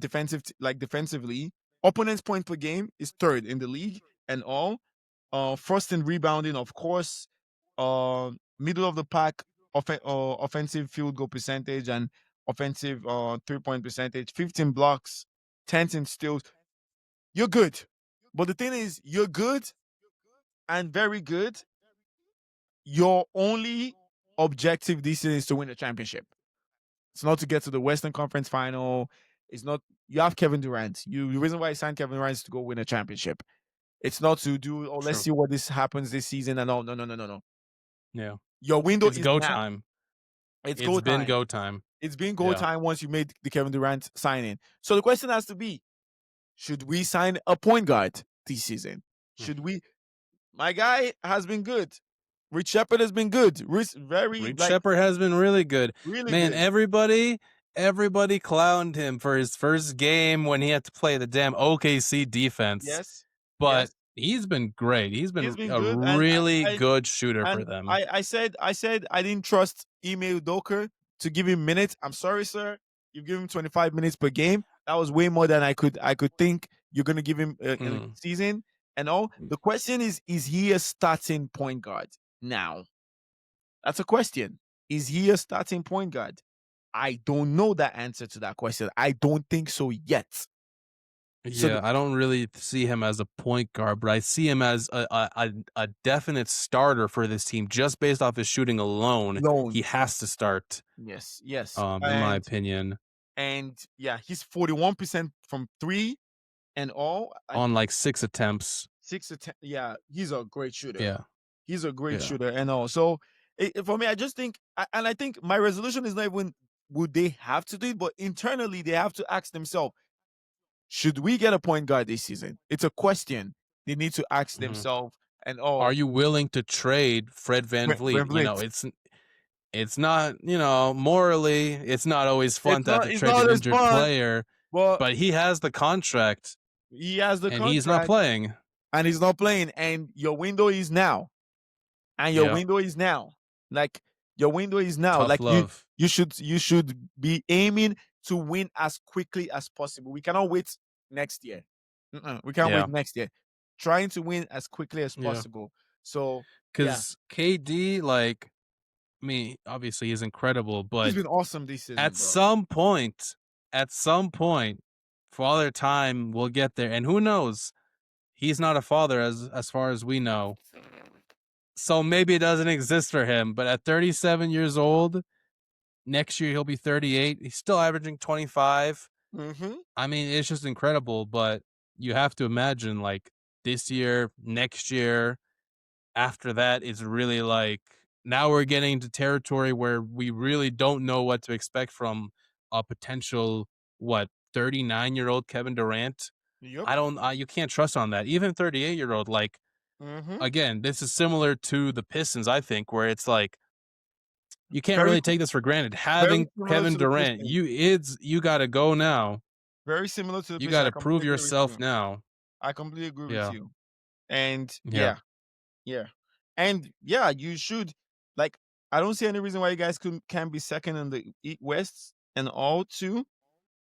like defensively. Opponent's point per game is third in the league and all. First in rebounding, of course. Middle of the pack offensive field goal percentage and offensive 3-point percentage, 15 blocks, 10 in steals. You're good. But the thing is, you're good and very good. Your only objective this season is to win the championship. It's not to get to the Western Conference final. It's not, you have Kevin Durant. The reason why I signed Kevin Durant is to go win a championship. It's not to do, oh, let's True. see what this happens this season and all. No, no, no, no, no. Yeah. Your window It's is go now. time. It's It's go been time. go time. It's been go Yeah. time once you made the Kevin Durant signing. So the question has to be, should we sign a point guard this season? Should we? My guy has been good. Rich Shepard has been good. Very Reed like Shepard has been really good. really Man, good. everybody clowned him for his first game when he had to play the damn OKC defense. Yes, But yes, he's been great. He's he's been been a good. really good shooter for And them. I said I didn't trust Email Doker to give him minutes. I'm sorry, sir. You give him 25 minutes per game. That was way more than I could think you're gonna give him in a Mm. season and all. The question is he a starting point guard now? That's a question. Is he a starting point guard? I don't know the answer to that question. I don't think so yet. So Yeah, I don't really see him as a point guard, but I see him as a definite starter for this team just based off his shooting alone. He loan. has to start, Yes, yes. in my opinion, And yeah, he's 41% from 3 and all. on like 6 attempts. 6 to 10. Yeah, he's a great shooter. Yeah, He's a great yeah. shooter and all. So for me, I just think, and I think my resolution is not even would they have to do it, but internally they have to ask themselves, should we get a point guard this season? It's a question they need to ask Mhm. themselves and Are all. you willing to trade Fred VanVleet? You know, Vliet. it's not, morally, it's not always fun to have to It's trade not an as injured fun, player, but but he has the contract he has the and he's not contract playing. and he's not playing. And your window is now. And your Yeah, window is now. Like your window is now. tough Like love. you should be aiming to win as quickly as possible. We cannot wait next year. We can't Yeah, wait next year. Trying to win as quickly as yeah. possible. So yeah, Because KD, like, I mean, obviously he's incredible, he's but been awesome this season, at bro. some point, at some point, Father Time will get there, and who knows? He's not a father as far as we know. So maybe it doesn't exist for him, but at 37 years old, next year he'll be 38. He's still averaging 25. Mm-hmm. I mean, it's just incredible, but you have to imagine like this year, next year, after that is really like now we're getting into territory where we really don't know what to expect from a potential 39-year-old Kevin Durant. Yep. I don't you can't trust on that. Even 38-year-old, like Mm-hmm. again, this is similar to the Pistons, I think, where it's like you can't Very, really take this for granted. very Having similar Kevin to the Durant, Pistons. you got to go now. Very similar to the You Pistons. got I to prove completely agree with yourself you. now. I completely agree with Yeah. you. And Yeah. yeah. And yeah, you should like I don't see any reason why you guys can be second in the West and all too.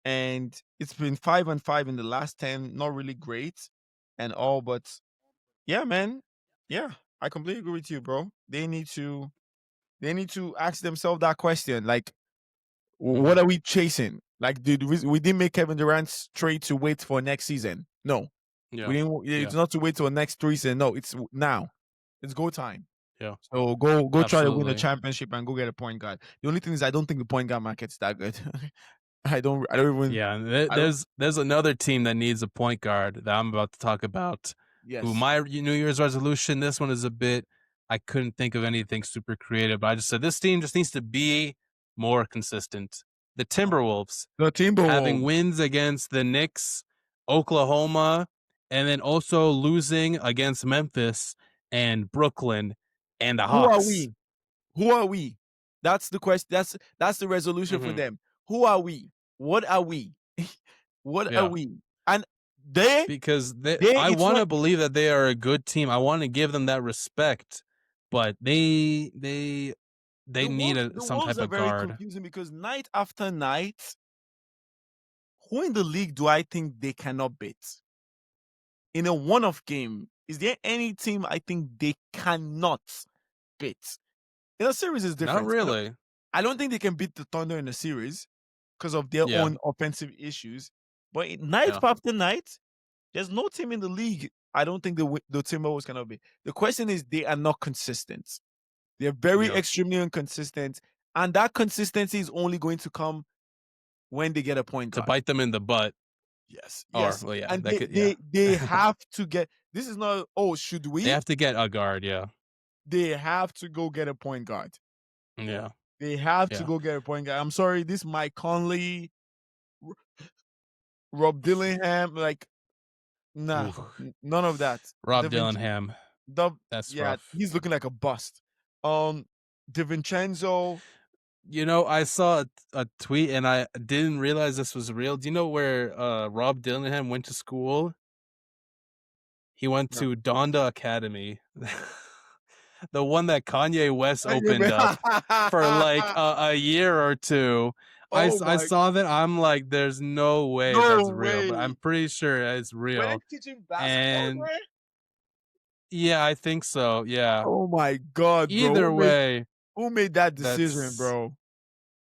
And it's been 5-5 in the last 10, not really great and all, but yeah, man. Yeah, I completely agree with you, bro. They need to ask themselves that question. Like, what Mhm. are we chasing? Like, we didn't make Kevin Durant's trade to wait for next season. No, we Yeah. didn't. Yeah. It's not to wait till next 3 season. No, it's now. It's go time. Yeah. So go try to win the Absolutely. championship and go get a point guard. The only thing is, I don't think the point guard market's that good. I don't even. Yeah, and I don't. there's another team that needs a point guard that I'm about to talk about. Who Yes. my New Year's resolution? This one is a bit. I couldn't think of anything super creative. But I just said this team just needs to be more consistent. The Timberwolves The having Timberwolves. wins against the Knicks, Oklahoma, and then also losing against Memphis and Brooklyn and the Who are Hawks. we? Who are we? That's the question. That's the resolution for Mm-hmm. them. Who are we? What are we? What are Yeah. we? And they Because I it's want not to believe that they are a good team. I want to give them that respect, but they need the some Wolves type are of very guard. confusing because night after night, who in the league do I think they cannot beat? In a one-off game, is there any team I think they cannot beat? In a series is Not different. really. I don't think they can beat the Thunder in a series because of their Yeah, own offensive issues. But night yeah, after night, there's no team in the league. I don't think the Timberwolves cannot be. The question is they are not consistent. They're very yeah. extremely inconsistent, and that consistency is only going to come when they get a point To guard. bite them in the butt, Yes, or yes, well, yeah, and that they could, yeah. they they have to get. This is not. Oh, should They we? have to get a guard. Yeah, They have to go get a point guard. yeah, They have to yeah. go get a point guard. I'm sorry, this Mike Conley, Rob Dillingham, like nah, Ooh, none of that. Rob DiVincenzo, Dillingham. That's yeah, rough. he's looking like a bust. DiVincenzo, I saw a tweet and I didn't realize this was real. Do you know where Rob Dillingham went to school? He went no. to Donda Academy, the one that Kanye West opened up for like a year or two. Oh I my, saw that. I'm like, there's no way no that's real, but I'm way. pretty sure it's Were they real. teaching basketball And there? yeah, I think so. Yeah. Oh my god, bro. Either way, Who made that decision, that's bro?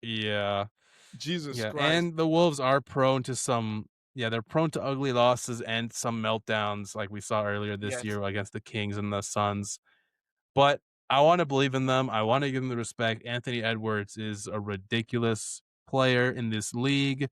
yeah. Jesus Yeah. Christ. And the Wolves are prone to some they're prone to ugly losses and some meltdowns like we saw earlier this Yes. year against the Kings and the Suns. But I want to believe in them. I want to give them the respect. Anthony Edwards is a ridiculous player in this league.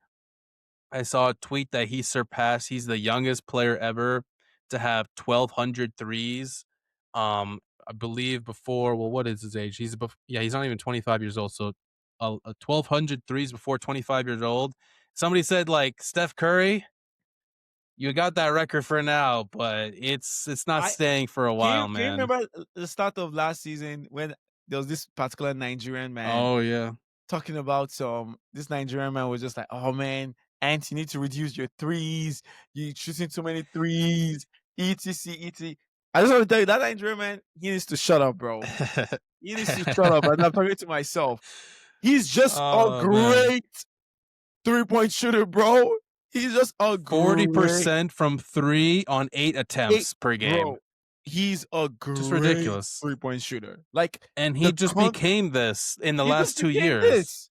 I saw a tweet that he's the youngest player ever to have 1,200 threes. I believe before, well, what is his age? He's not even 25 years old. So 1,200 threes before 25 years old. Somebody said like Steph Curry, you got that record for now, but it's not I staying for a while, can you man. remember the start of last season when there was this particular Nigerian man Oh yeah. talking about this Nigerian man was just like, oh man, Ant, you need to reduce your threes. You're shooting too many threes. etc. etc. I just want to tell you that Nigerian man, he needs to shut up, bro. He needs to shut up. And I'm talking to myself. He's just a Oh man. great 3-point shooter, bro. He's just a great 40% from 3 on 8 attempts per game. bro. He's a Just great ridiculous. 3-point shooter. Like And he just became this in the he just last 2 became years. this.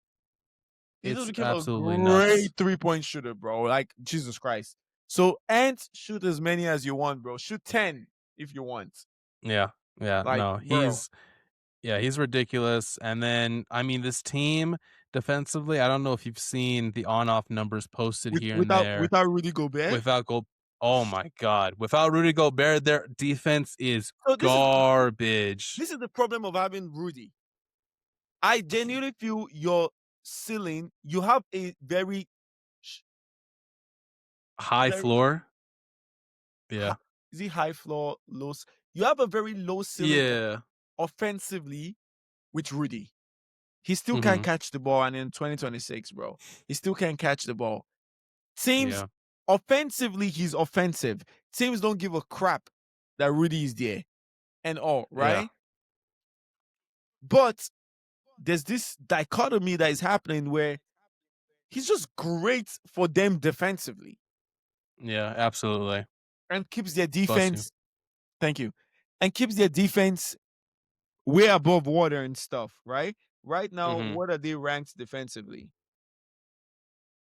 He just It's became a absolutely nuts. great 3-point shooter, bro. Like Jesus Christ. So Ant, shoot as many as you want, bro. Shoot 10 if you want. Yeah. Yeah. Like, No, bro. he's ridiculous. And then, I mean, this team defensively, I don't know if you've seen the on-off numbers posted With, here and without there without Rudy Gobert. without Go. Oh my God. Without Rudy Gobert, their defense is So garbage. this is the problem of having Rudy. I genuinely feel your ceiling, you have a very High very floor. hi- Yeah. is it high floor, you have a very low ceiling Yeah. offensively with Rudy. He still can't Hmm. catch the ball, and in 2026, bro, he still can't catch the ball. Teams Yeah. offensively, he's offensive. Teams don't give a crap that Rudy is there and all, Yeah. right? But there's this dichotomy that is happening where he's just great for them defensively Yeah. Absolutely. and keeps their Bless you. defense. Thank you. And keeps their defense way above water and stuff, right? Right now, Hmm. what are they ranked defensively?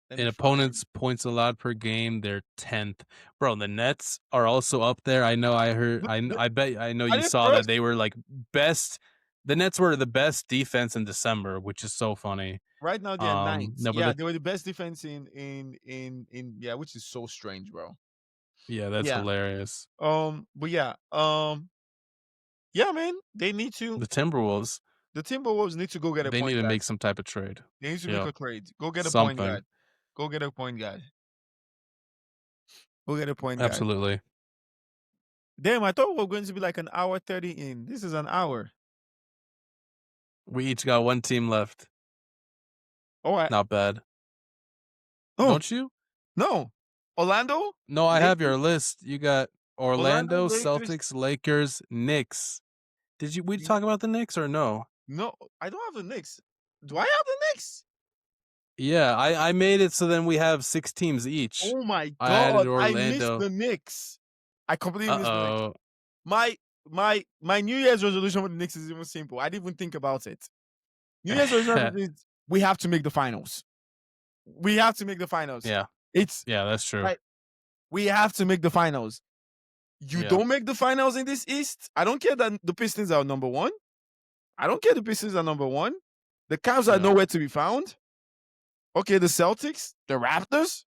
Let In me find. opponents' points allowed per game, they're 10th. Bro, the Nets are also up there. I know I heard I bet I know Are you they saw that first? they were like best the Nets were the best defense in December, which is so funny. Right now they're ninth. No, but Yeah, they were the best defense in yeah, which is so strange, bro. yeah, that's Yeah. hilarious. But yeah, man, they need to. The Timberwolves, The Timberwolves need to go get a they need point to guard. make some type of trade. They need to make Yeah, a trade. Go get a point something. guard. Go get a point guard. Go get a point guard. Absolutely. Damn, I thought we were going to be like an hour 30 in. This is an hour. We each got one team left. Oh, Not bad. oh Don't you? no, Orlando, No, I have Lakers, your list. You got Orlando Orlando, Lakers. Celtics, Lakers, Knicks. Did you we Yeah, talk about the Knicks or no? no, I don't have the Knicks. Do I have the Knicks? Yeah, I made it so then we have 6 teams each. Oh my I added god, I missed Orlando. the Knicks. I completely missed the Knicks. Uh-oh. My New Year's resolution with the Knicks is even simple. I didn't even think about it. New Year's resolution is we have to make the finals. We have to make the finals. Yeah. It's Yeah, that's true. like we have to make the finals. You Yeah. don't make the finals in this East. I don't care that the Pistons are number one. I don't care the Pistons are number one. The Cavs are Yeah. nowhere to be found. Okay, the Celtics, the Raptors,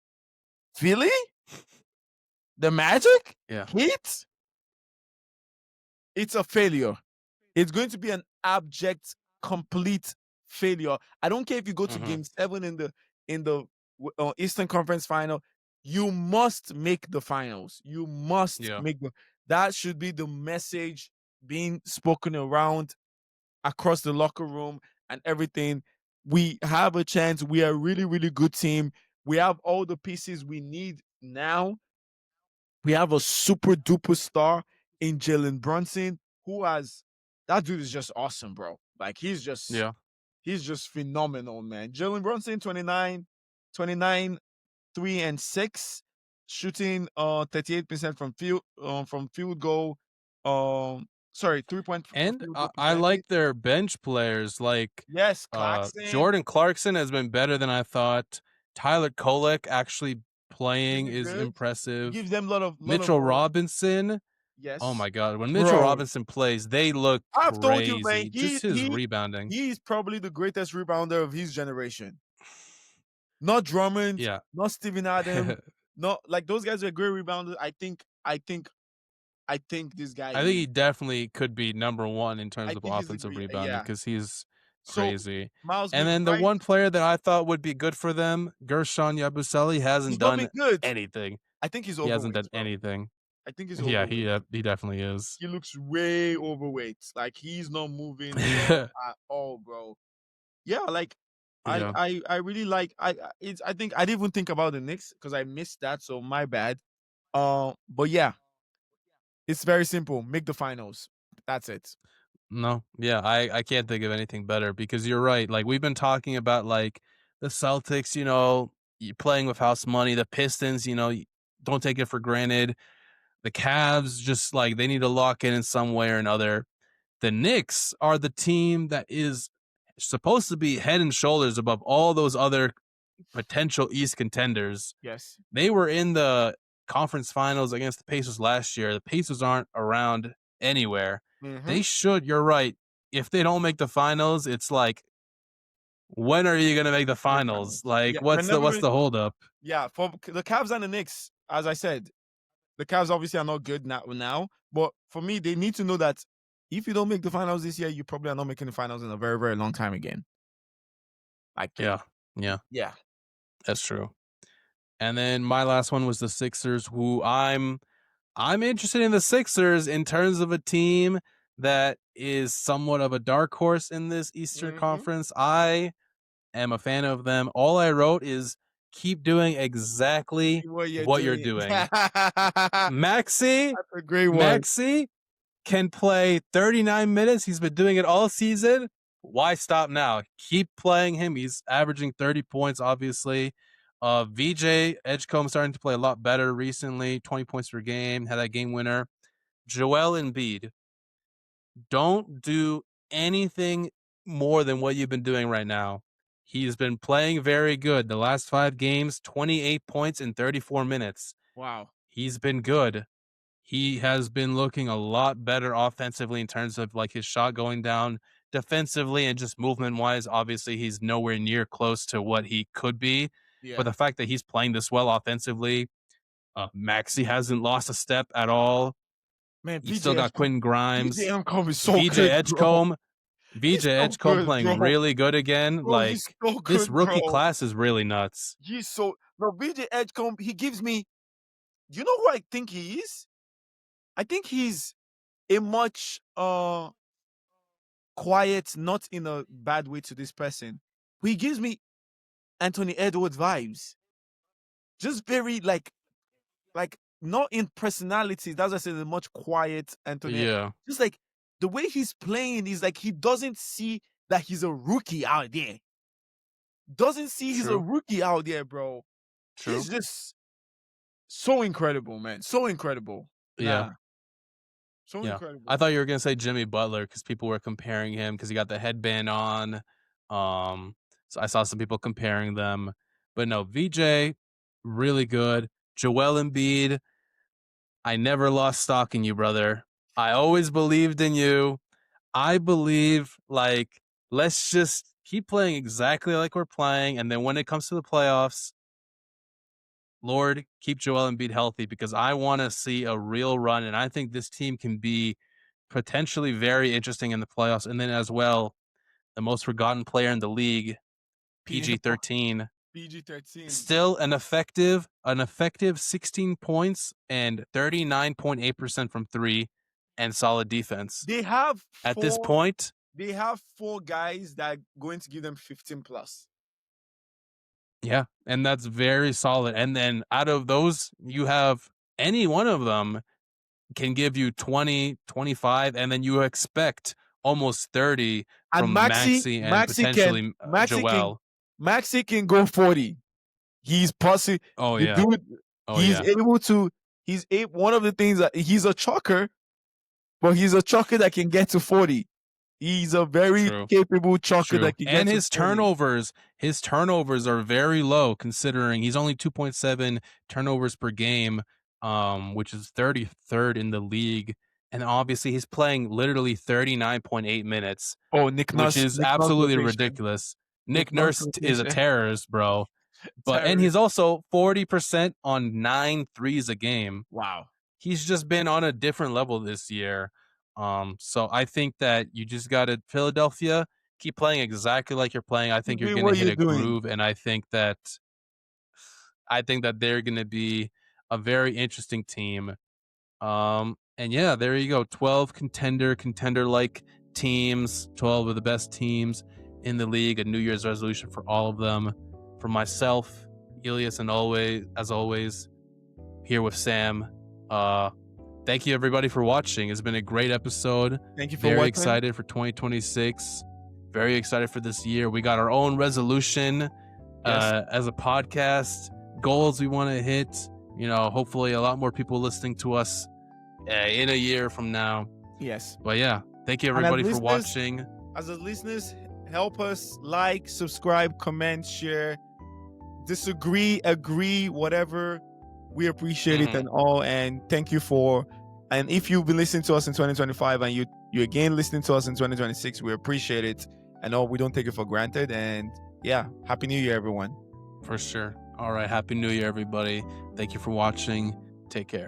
Philly, the Magic, Yeah. Heat. It's a failure. It's going to be an abject, complete failure. I don't care if you go to Mhm. Game 7 in the Eastern Conference Final. You must make the finals. You must Yeah. make the. That should be the message being spoken around across the locker room and everything. We have a chance. We are a really, really good team. We have all the pieces we need now. We have a super duper star in Jalen Brunson, who has that dude is just awesome, bro. Like Yeah. he's just phenomenal, man. Jalen Brunson, 29, 3 and 6, shooting 38% from field goal. Sorry, 3-point And field goal I percentage. like their bench players like Yes, Clarkson. Jordan Clarkson has been better than I thought. Tyler Kolek actually playing Pretty is good. impressive. Gives them a lot of Mitchell Robinson. Oh yes. my God. When Mitchell Bro, Robinson plays, they look I've told you, man, crazy. Just his rebounding. he's probably the greatest rebounder of his generation. Not Drummond, Yeah. not Steven Adams, not like those guys are great rebounders. I think this guy I think he is. definitely could be number 1 in I terms of think he's the offensive rebounding yeah. because he's So crazy. Miles And then the McBride, one player that I thought would be good for them, Gershon Yabusele, he's hasn't not been done good. anything. I think he's He hasn't overweight, done bro. anything. I think he's Yeah, overweight. he definitely is. He looks way overweight. Like he's not moving well at all, bro. Yeah, like Yeah. I really like I think I didn't even think about the Knicks because I missed that, so my bad. But yeah, it's very simple. Make the finals. That's it. No, yeah, I can't think of anything better because you're right. Like we've been talking about like the Celtics, playing with house money, the Pistons, don't take it for granted. The Cavs just like they need to lock in some way or another. The Knicks are the team that is supposed to be head and shoulders above all those other potential East contenders. Yes. They were in the conference finals against the Pacers last year. The Pacers aren't around anywhere. They should, you're right. If they don't make the finals, it's like, when are you going to make the finals? Like, Yeah, what's the holdup? Yeah, for the Cavs and the Knicks, as I said, the Cavs obviously are not good now. But for me, they need to know that if you don't make the finals this year, you probably are not making the finals in a very, very long time again. Like, Yeah. That's true. And then my last one was the Sixers, who I'm interested in the Sixers in terms of a team that is somewhat of a dark horse in this Eastern Conference. I am a fan of them. All I wrote is keep doing exactly what you're doing. Maxey, that's a great one. Maxey can play 39 minutes. He's been doing it all season. Why stop now? Keep playing him. He's averaging 30 points, obviously. VJ Edgecombe starting to play a lot better recently. 20 points per game. Had that game winner. Joel Embiid. Don't do anything more than what you've been doing right now. He's been playing very good. The last 5 games, 28 points in 34 minutes. Wow. He's been good. He has been looking a lot better offensively in terms of like his shot going down. Defensively and just movement-wise, obviously he's nowhere near close to what he could be. Yeah. But the fact that he's playing this well offensively, Maxey hasn't lost a step at all. Man, you still got Quentin Grimes. VJ Edgecombe is so VJ good, Edgecombe. VJ Edgecombe playing bro. really good again. Bro, like so good, this rookie bro. class is really nuts. VJ Edgecombe, he gives me, you know who I think he is? I think he's a much quiet, not in a bad way to this person. He gives me Anthony Edwards vibes. Just very like not in personality. That's why I said a much quiet Anthony. Yeah. Just like the way he's playing is like he doesn't see that he's a rookie out there. Doesn't see he's a rookie out there, bro. True. He's just so incredible, man. So incredible. Yeah. So incredible. I thought you were gonna say Jimmy Butler because people were comparing him because he got the headband on. So I saw some people comparing them, but no, VJ really good. Joel Embiid, I never lost stock in you, brother. I always believed in you. I believe like let's just keep playing exactly like we're playing, and then when it comes to the playoffs, Lord, keep Joel Embiid healthy because I want to see a real run, and I think this team can be potentially very interesting in the playoffs. And then as well, the most forgotten player in the league, PG-13. PG-13. Still an effective 16 points and 39.8% from 3 and solid defense. They have at this point, they have 4 guys that are going to give them 15 plus. Yeah, and that's very solid. And then out of those, you have any one of them can give you 20, 25, and then you expect almost 30 from Maxey and potentially Joel. Maxey can go 40. He's pussy. Oh, yeah. Dude, able to. One of the things that he's a chalker, but he's a chalker that can get to 40. He's a very capable chalker that can get and to his 40. turnovers are very low considering he's only 2.7 turnovers per game, which is 33rd in the league. And obviously he's playing literally 39.8 minutes. Oh, Nick Nurse, which is absolutely ridiculous. Nick Nurse is a terrorist, bro. And he's also 40% on 9 threes a game. Wow. He's just been on a different level this year. So I think that you just got to Philadelphia, keep playing exactly like you're playing. I think you're going to hit a groove, and I think that they're going to be a very interesting team. And yeah, there you go. 12 contender-like teams, 12 of the best teams in the league, a New Year's resolution for all of them. For myself, Elias, and as always, here with Sam. Thank you everybody for watching. It's been a great episode. Thank you for watching. Very excited for 2026. Very excited for this year. We got our own resolution as a podcast. Goals we want to hit. Hopefully a lot more people listening to us in a year from now. Yes. But yeah, thank you everybody for watching. As the listeners, help us like, subscribe, comment, share, disagree, agree, whatever. We appreciate it and all. And thank you and if you've been listening to us in 2025 and you again listening to us in 2026, we appreciate it. And all, we don't take it for granted. And yeah, Happy New Year, everyone. For sure. All right. Happy New Year, everybody. Thank you for watching. Take care.